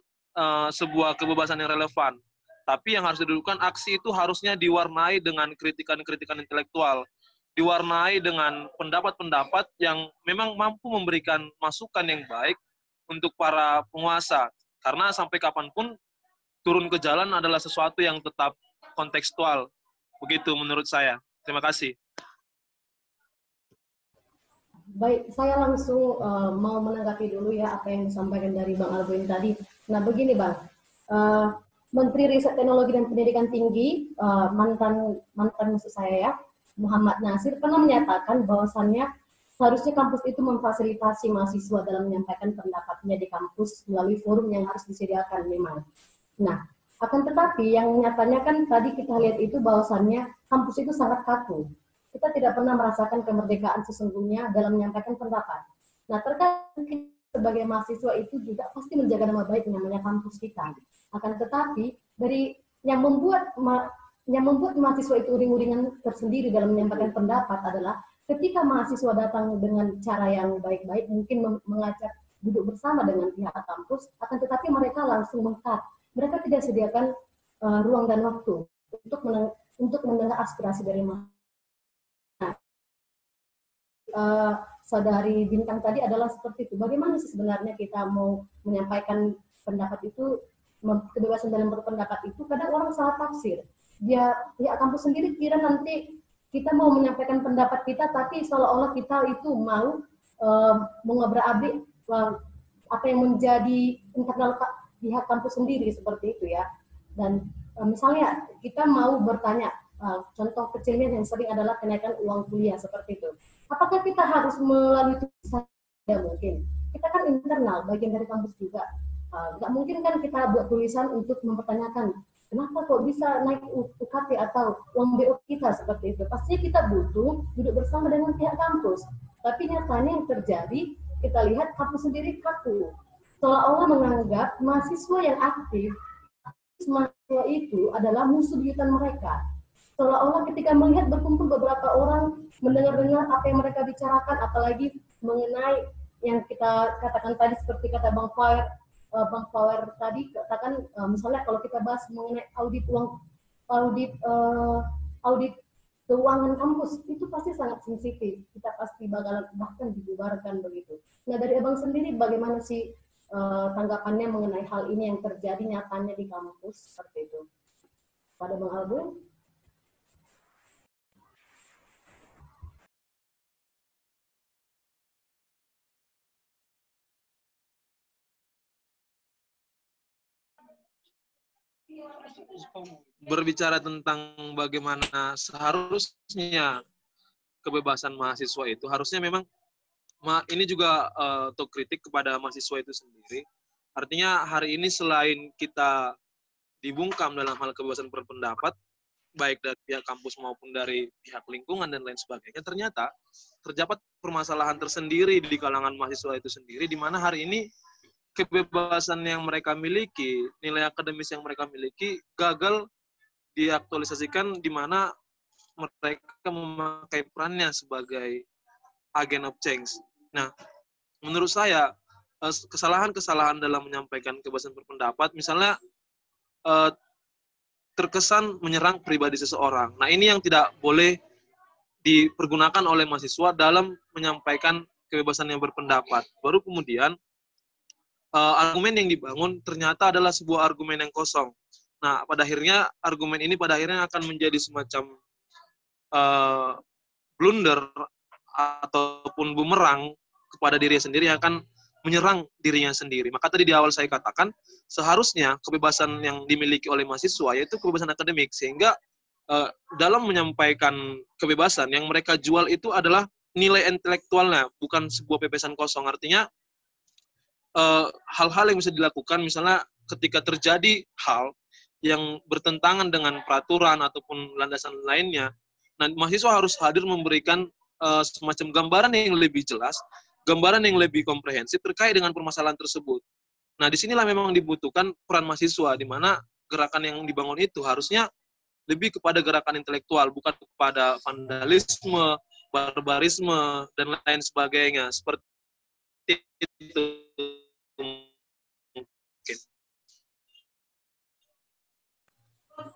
Speaker 4: sebuah kebebasan yang relevan. Tapi yang harus dilakukan, aksi itu harusnya diwarnai dengan kritikan-kritikan intelektual, diwarnai dengan pendapat-pendapat yang memang mampu memberikan masukan yang baik untuk para penguasa. Karena sampai kapanpun turun ke jalan adalah sesuatu yang tetap kontekstual. Begitu menurut saya. Terima kasih.
Speaker 3: Baik, saya langsung mau menanggapi dulu ya apa yang disampaikan dari Bang Alboin tadi. Nah, begini Bang, Menteri Riset Teknologi dan Pendidikan Tinggi, mantan maksud saya ya, Muhammad Nasir, pernah menyatakan bahwasannya seharusnya kampus itu memfasilitasi mahasiswa dalam menyampaikan pendapatnya di kampus melalui forum yang harus disediakan memang. Nah, akan tetapi yang nyatanya kan tadi kita lihat itu bahwasannya kampus itu sangat kaku. Kita tidak pernah merasakan kemerdekaan sesungguhnya dalam menyampaikan pendapat. Nah, terkadang sebagai mahasiswa itu juga pasti menjaga nama baik namanya kampus kita. Akan tetapi dari yang membuat mahasiswa itu uring-uringan tersendiri dalam menyampaikan pendapat adalah ketika mahasiswa datang dengan cara yang baik-baik, mungkin mengajak duduk bersama dengan pihak kampus, akan tetapi mereka langsung meng-cut. Mereka tidak sediakan ruang dan waktu untuk mendengar aspirasi dari mahasiswa. Saudari Bintang tadi adalah seperti itu. Bagaimana sih sebenarnya kita mau menyampaikan pendapat itu, kebebasan dalam berpendapat itu, kadang orang salah tafsir. Dia kampus sendiri kira nanti kita mau menyampaikan pendapat kita, tapi seolah-olah kita itu mau mengobrak-abrik apa yang menjadi internal pihak kampus sendiri seperti itu ya. Dan misalnya kita mau bertanya, contoh kecilnya yang sering adalah kenaikan uang kuliah seperti itu. Apakah kita harus melalui tulisan? Tidak mungkin. Kita kan internal, bagian dari kampus juga. Nggak mungkin kan kita buat tulisan untuk mempertanyakan kenapa kok bisa naik UKT atau uang BO kita seperti itu. Pastinya kita butuh duduk bersama dengan pihak kampus. Tapi nyatanya yang terjadi, kita lihat kampus sendiri kaku. Seolah-olah menganggap mahasiswa yang aktif, mahasiswa itu adalah musuh buyutan mereka. Seolah-olah ketika melihat berkumpul beberapa orang, mendengar-dengar apa yang mereka bicarakan, apalagi mengenai yang kita katakan tadi seperti kata Bang Power tadi, katakan misalnya kalau kita bahas mengenai audit keuangan kampus, itu pasti sangat sensitif. Kita pasti bahkan dibubarkan begitu. Nah, dari Abang sendiri bagaimana sih tanggapannya mengenai hal ini yang terjadi nyatanya di kampus seperti itu? Pada Bang Albun?
Speaker 4: Berbicara tentang bagaimana seharusnya kebebasan mahasiswa itu, harusnya memang ini juga otokritik kepada mahasiswa itu sendiri. Artinya hari ini selain kita dibungkam dalam hal kebebasan berpendapat, baik dari pihak kampus maupun dari pihak lingkungan dan lain sebagainya, ternyata terdapat permasalahan tersendiri di kalangan mahasiswa itu sendiri, di mana hari ini kebebasan yang mereka miliki, nilai akademis yang mereka miliki, gagal diaktualisasikan di mana mereka memakai perannya sebagai agent of change. Nah, menurut saya, kesalahan-kesalahan dalam menyampaikan kebebasan berpendapat, misalnya terkesan menyerang pribadi seseorang. Nah, ini yang tidak boleh dipergunakan oleh mahasiswa dalam menyampaikan kebebasan yang berpendapat. Baru kemudian argumen yang dibangun ternyata adalah sebuah argumen yang kosong. Nah, pada akhirnya argumen ini pada akhirnya akan menjadi semacam blunder ataupun bumerang kepada dirinya sendiri yang akan menyerang dirinya sendiri. Maka tadi di awal saya katakan, seharusnya kebebasan yang dimiliki oleh mahasiswa yaitu kebebasan akademik, sehingga dalam menyampaikan kebebasan yang mereka jual itu adalah nilai intelektualnya, bukan sebuah pepesan kosong. Artinya hal-hal yang bisa dilakukan, misalnya ketika terjadi hal yang bertentangan dengan peraturan ataupun landasan lainnya, nah mahasiswa harus hadir memberikan semacam gambaran yang lebih jelas, gambaran yang lebih komprehensif terkait dengan permasalahan tersebut. Nah, disinilah memang dibutuhkan peran mahasiswa, di mana gerakan yang dibangun itu harusnya lebih kepada gerakan intelektual, bukan kepada vandalisme, barbarisme, dan lain sebagainya. Seperti itu.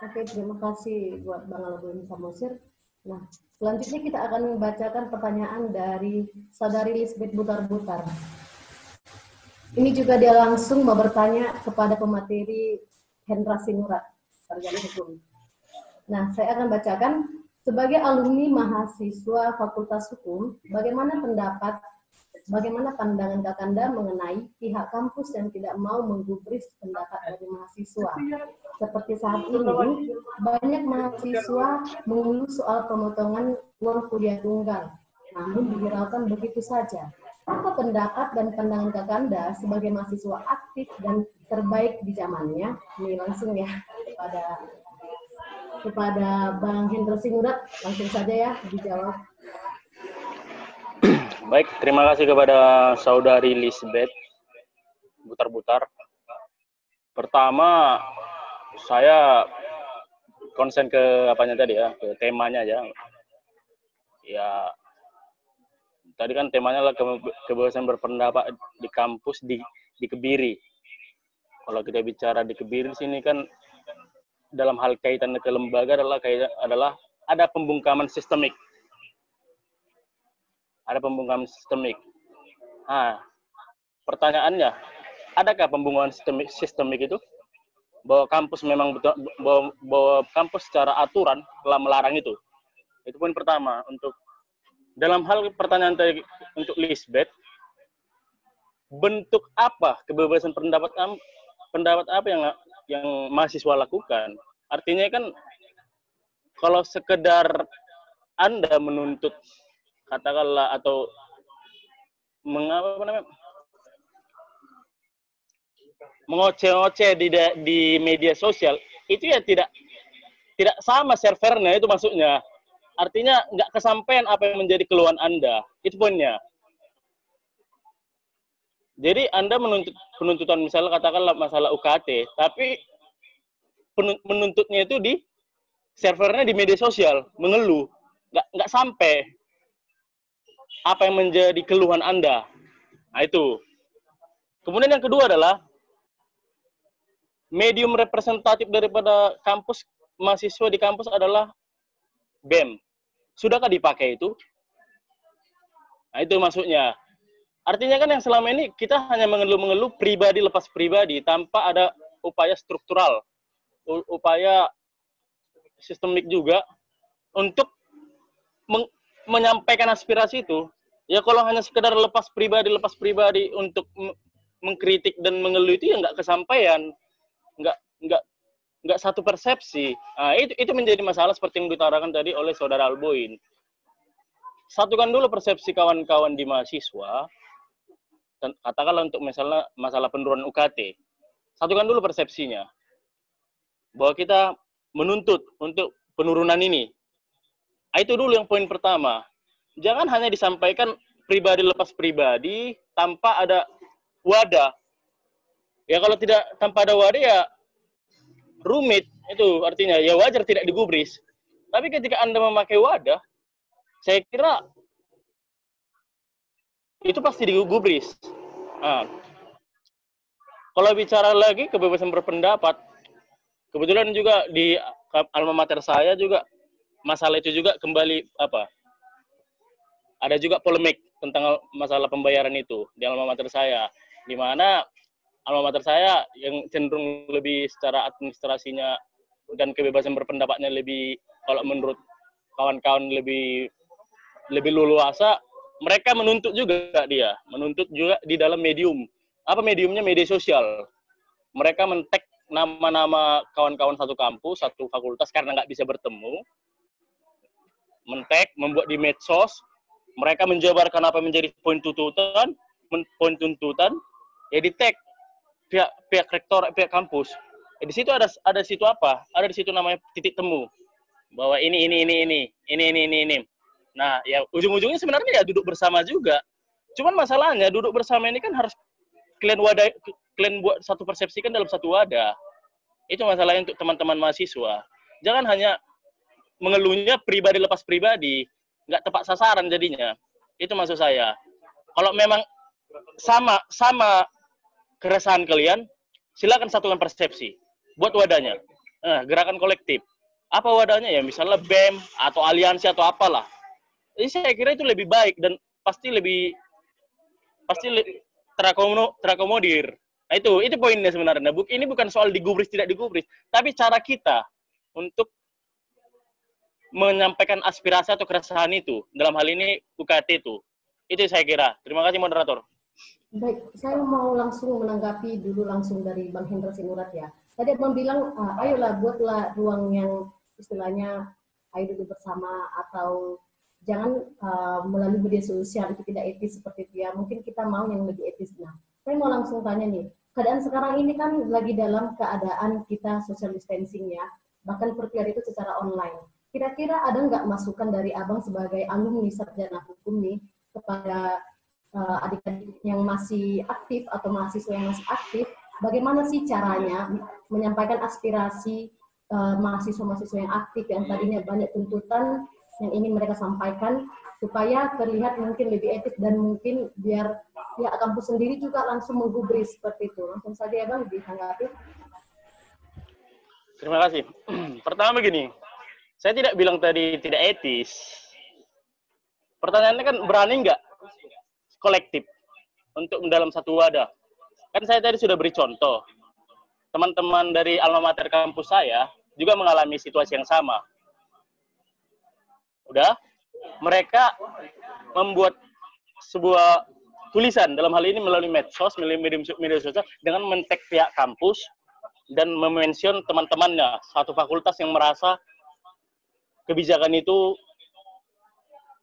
Speaker 3: Oke, terima kasih buat Bang Alabun Samosir. Nah, selanjutnya kita akan membacakan pertanyaan dari Saudari Lisbeth Butar-Butar. Ini juga dia langsung mau bertanya kepada pemateri Hendra Sinurat, sarjana hukum. Nah, saya akan bacakan. Sebagai alumni mahasiswa Fakultas Hukum, bagaimana pandangan Kakanda mengenai pihak kampus yang tidak mau menggubris pendapat dari mahasiswa? Seperti saat ini, banyak mahasiswa mengeluh soal pemotongan uang kuliah tunggal, namun dihiraukan begitu saja. Apa pendapat dan pandangan Kakanda sebagai mahasiswa aktif dan terbaik di zamannya? Ini langsung ya kepada Bang Hendra Sinurat, langsung saja ya dijawab.
Speaker 8: Baik, terima kasih kepada Saudari Lisbeth Butar-Butar. Pertama, saya konsen ke apanya tadi ya, ke temanya aja. Ya, tadi kan temanya adalah kebebasan berpendapat di kampus di Kebiri. Kalau kita bicara di Kebiri sini kan dalam hal kaitan ke lembaga adalah ada pembungkaman sistemik. Ada pembungkaman sistemik. Nah, pertanyaannya, adakah pembungkaman sistemik itu? Bahwa kampus memang bahwa kampus secara aturan telah melarang itu. Itu poin pertama. Untuk dalam hal pertanyaan tadi untuk Lisbeth, bentuk apa kebebasan pendapat apa yang mahasiswa lakukan? Artinya kan kalau sekedar Anda menuntut katakanlah atau mengoceh-oceh di media sosial, itu ya tidak sama servernya, itu maksudnya. Artinya nggak kesampaian apa yang menjadi keluhan Anda, itu poinnya. Jadi Anda menuntut penuntutan misalnya katakanlah masalah UKT, tapi menuntutnya itu di servernya di media sosial, mengeluh, nggak sampai apa yang menjadi keluhan Anda. Nah itu. Kemudian yang kedua adalah medium representatif daripada kampus, mahasiswa di kampus adalah BEM. Sudahkah dipakai itu? Nah itu maksudnya. Artinya kan yang selama ini kita hanya mengeluh-mengeluh pribadi lepas pribadi tanpa ada upaya struktural, upaya sistemik juga untuk menyampaikan aspirasi itu. Ya kalau hanya sekedar lepas pribadi untuk mengkritik dan mengeluh itu ya nggak kesampaian, nggak satu persepsi. Nah, itu menjadi masalah seperti yang diutarakan tadi oleh Saudara Alboin. Satukan dulu persepsi kawan-kawan di mahasiswa, katakanlah untuk misalnya masalah penurunan UKT, satukan dulu persepsinya bahwa kita menuntut untuk penurunan ini. Itu dulu yang poin pertama. Jangan hanya disampaikan pribadi lepas pribadi tanpa ada wadah. Ya kalau tidak tanpa ada wadah ya rumit, itu artinya ya wajar tidak digubris. Tapi ketika Anda memakai wadah, saya kira itu pasti digubris. Nah, kalau bicara lagi kebebasan berpendapat, kebetulan juga di alma mater saya juga masalah itu juga kembali ada juga polemik tentang masalah pembayaran itu di alma mater saya, di mana alma mater saya yang cenderung lebih secara administrasinya dan kebebasan berpendapatnya lebih, kalau menurut kawan-kawan lebih leluasa, mereka menuntut juga di dalam medium. Apa mediumnya? Media sosial. Mereka men-tag nama-nama kawan-kawan satu kampus, satu fakultas karena nggak bisa bertemu. Men-tag, membuat di medsos. Mereka menjabarkan apa menjadi poin tuntutan, ya di-tag pihak rektor, pihak kampus. Ya, di situ ada situ apa? Ada di situ namanya titik temu. Bahwa ini. Nah, ya ujung-ujungnya sebenarnya ya duduk bersama juga. Cuman masalahnya duduk bersama ini kan harus kalian buat satu persepsi kan dalam satu wadah. Itu masalahnya untuk teman-teman mahasiswa. Jangan hanya mengeluhnya pribadi lepas pribadi, nggak tepat sasaran jadinya. Itu maksud saya. Kalau memang sama keresahan kalian, silakan satukan persepsi. Buat wadahnya. Gerakan kolektif. Apa wadahnya ya? Misalnya BEM atau aliansi atau apalah. Jadi saya kira itu lebih baik dan pasti terakomodir. Nah, itu poinnya sebenarnya. Ini bukan soal digubris tidak digubris, tapi cara kita untuk menyampaikan aspirasi atau keresahan itu. Dalam hal ini UKT itu. Itu saya kira. Terima kasih moderator.
Speaker 3: Baik, saya mau langsung menanggapi dulu langsung dari Bang Hendra Sinurat ya. Tadi Abang bilang, ayolah buatlah ruang yang istilahnya ayo duduk bersama atau jangan melalui media sosial itu tidak etis seperti itu ya. Mungkin kita mau yang lebih etis. Nah, saya mau langsung tanya nih, keadaan sekarang ini kan lagi dalam keadaan kita social distancing ya, bahkan perkuliahan itu secara online. Kira-kira ada nggak masukan dari Abang sebagai alumni sarjana hukum nih kepada adik-adik yang masih aktif atau mahasiswa yang masih aktif, bagaimana sih caranya menyampaikan aspirasi mahasiswa-mahasiswa yang aktif yang tadinya banyak tuntutan yang ingin mereka sampaikan supaya terlihat mungkin lebih etis dan mungkin biar pihak kampus sendiri juga langsung menggubris seperti itu. Langsung saja ya Bang, ditanggapi.
Speaker 8: Terima kasih. Pertama begini, saya tidak bilang tadi tidak etis. Pertanyaannya kan berani nggak kolektif untuk dalam satu wadah. Kan saya tadi sudah beri contoh. Teman-teman dari alma mater kampus saya juga mengalami situasi yang sama. Udah, mereka membuat sebuah tulisan dalam hal ini melalui medsos, media sosial dengan men-tag pihak kampus dan memention teman-temannya satu fakultas yang merasa kebijakan itu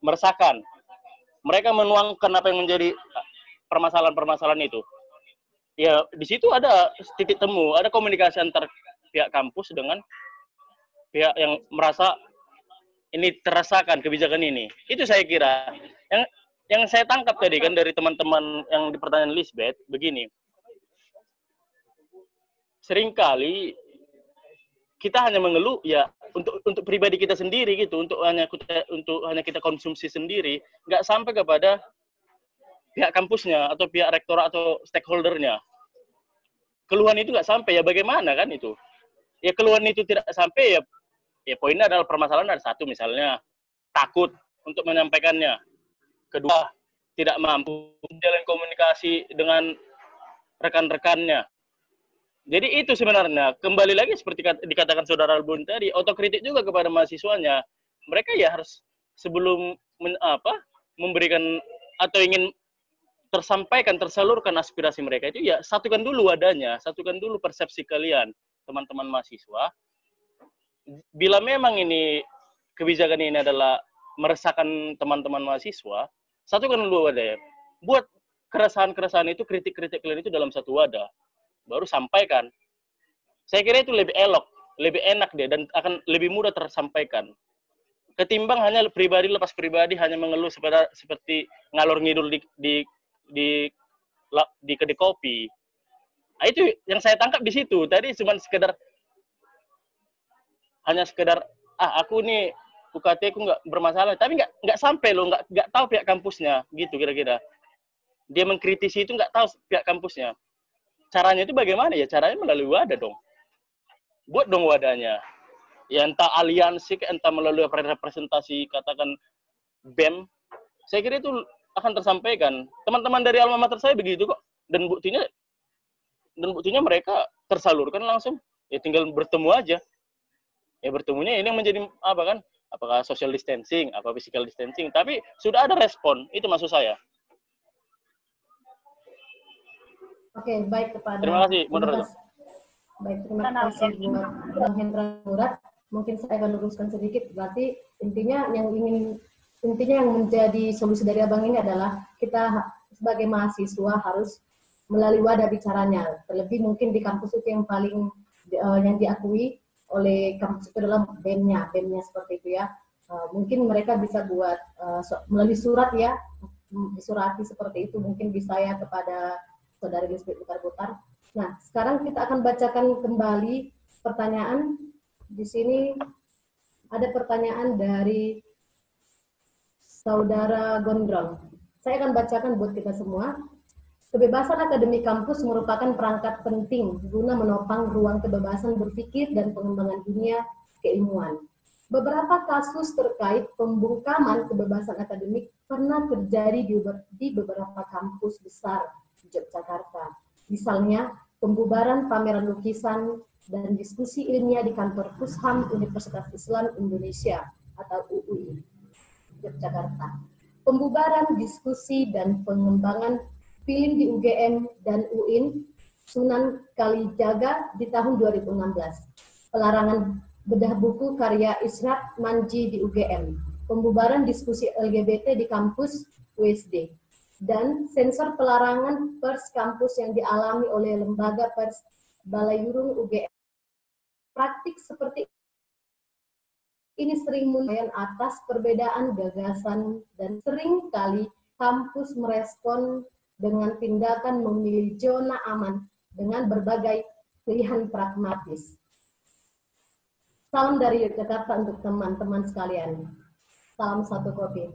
Speaker 8: meresahkan. Mereka menuangkan apa yang menjadi permasalahan-permasalahan itu. Ya, di situ ada titik temu, ada komunikasi antar pihak kampus dengan pihak yang merasa ini terasakan kebijakan ini. Itu saya kira. Yang saya tangkap tadi kan dari teman-teman yang di pertanyaan Lisbeth, begini. Seringkali kita hanya mengeluh ya untuk pribadi kita sendiri gitu, untuk hanya kita konsumsi sendiri, nggak sampai kepada pihak kampusnya atau pihak rektor atau stakeholdernya. Keluhan itu nggak sampai, ya bagaimana kan itu? Ya keluhan itu tidak sampai ya poinnya adalah permasalahan ada satu misalnya takut untuk menyampaikannya, kedua tidak mampu menjalin komunikasi dengan rekan-rekannya. Jadi itu sebenarnya, kembali lagi seperti dikatakan Saudara Albun tadi, otokritik juga kepada mahasiswanya. Mereka ya harus sebelum memberikan atau ingin tersalurkan aspirasi mereka itu ya satukan dulu wadahnya, satukan dulu persepsi kalian, teman-teman mahasiswa. Bila memang ini kebijakan ini adalah meresahkan teman-teman mahasiswa, satukan dulu wadahnya. Buat keresahan-keresahan itu, kritik-kritik kalian itu dalam satu wadah. Baru sampaikan. Saya kira itu lebih elok, lebih enak deh, dan akan lebih mudah tersampaikan. Ketimbang hanya pribadi lepas pribadi hanya mengeluh seperti ngalor ngidul di kedai kopi. Nah, itu yang saya tangkap di situ. Tadi cuma hanya sekedar aku nih UKT aku nggak bermasalah, tapi nggak sampai loh, nggak tahu pihak kampusnya gitu kira-kira. Dia mengkritisi itu nggak tahu pihak kampusnya. Caranya itu bagaimana ya? Caranya melalui wadah dong. buat dong wadahnya. Ya entah aliansi, entah melalui representasi katakan BEM, saya kira itu akan tersampaikan. Teman-teman dari alma mater saya begitu kok, dan buktinya mereka tersalurkan langsung. Ya tinggal bertemu aja. Ya bertemunya ini yang menjadi apa kan? Apakah social distancing, apa physical distancing, tapi sudah ada respon. Itu maksud saya.
Speaker 3: Oke, baik kepada.
Speaker 8: Terima kasih, moderator.
Speaker 3: Baik, terima kasih buat Bang Hendra Murad. Mungkin saya akan luruskan sedikit. Berarti intinya yang menjadi solusi dari abang ini adalah kita sebagai mahasiswa harus melalui wadah bicaranya. Terlebih mungkin di kampus itu yang paling yang diakui oleh kampus itu adalah BEM-nya seperti itu ya. Mungkin mereka bisa buat melalui surat ya, disurati seperti itu. Mungkin bisa ya kepada saudara Lisbeth Butar-Butar. Nah, sekarang kita akan bacakan kembali pertanyaan. Di sini ada pertanyaan dari Saudara Gondrong. Saya akan bacakan buat kita semua. Kebebasan akademik kampus merupakan perangkat penting guna menopang ruang kebebasan berpikir dan pengembangan dunia keilmuan. Beberapa kasus terkait pembungkaman kebebasan akademik pernah terjadi di beberapa kampus besar di Yogyakarta. Misalnya, pembubaran pameran lukisan dan diskusi ilmiah di kantor Pusham Universitas Islam Indonesia atau UUI Yogyakarta. Pembubaran diskusi dan pengembangan film di UGM dan UIN Sunan Kalijaga di tahun 2016. Pelarangan bedah buku karya Israt Manji di UGM. Pembubaran diskusi LGBT di kampus USD. Dan sensor pelarangan pers kampus yang dialami oleh lembaga pers Balayurung UGM. Praktik seperti ini sering muncul atas perbedaan gagasan dan sering kali kampus merespon dengan tindakan memilih zona aman dengan berbagai pilihan pragmatis. Salam dari Yogyakarta untuk teman-teman sekalian. Salam satu kopi.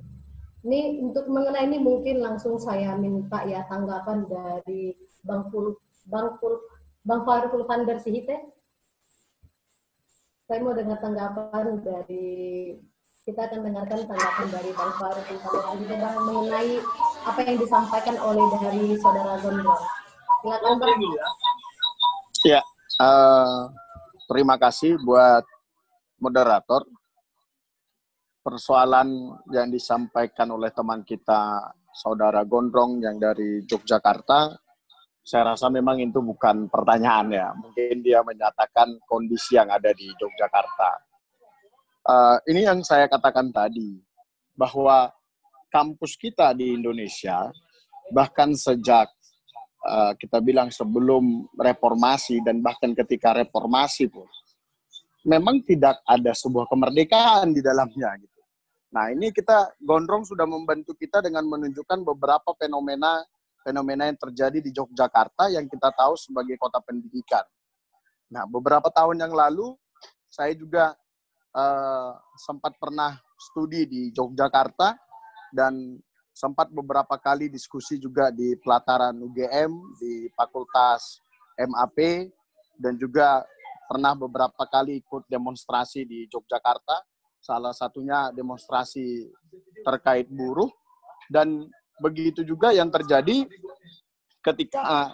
Speaker 3: Ini untuk mengenai ini mungkin langsung saya minta ya tanggapan dari Bang Farul Vander Sihite. Saya mau dengar tanggapan kita akan dengarkan tanggapan dari Bang Farul Vander Sihite mengenai apa yang disampaikan oleh dari Saudara Gondrong. Silakan Bang.
Speaker 6: Ya, terima kasih buat moderator. Persoalan yang disampaikan oleh teman kita Saudara Gondrong yang dari Yogyakarta, saya rasa memang itu bukan pertanyaan ya. Mungkin dia menyatakan kondisi yang ada di Yogyakarta. Ini yang saya katakan tadi, bahwa kampus kita di Indonesia, bahkan sejak kita bilang sebelum reformasi dan bahkan ketika reformasi pun, memang tidak ada sebuah kemerdekaan di dalamnya. Gitu. Nah ini Gondrong sudah membantu kita dengan menunjukkan beberapa fenomena yang terjadi di Yogyakarta yang kita tahu sebagai kota pendidikan. Nah beberapa tahun yang lalu saya juga sempat pernah studi di Yogyakarta dan sempat beberapa kali diskusi juga di pelataran UGM, di Fakultas MAP, dan juga pernah beberapa kali ikut demonstrasi di Yogyakarta, salah satunya demonstrasi terkait buruh, dan begitu juga yang terjadi ketika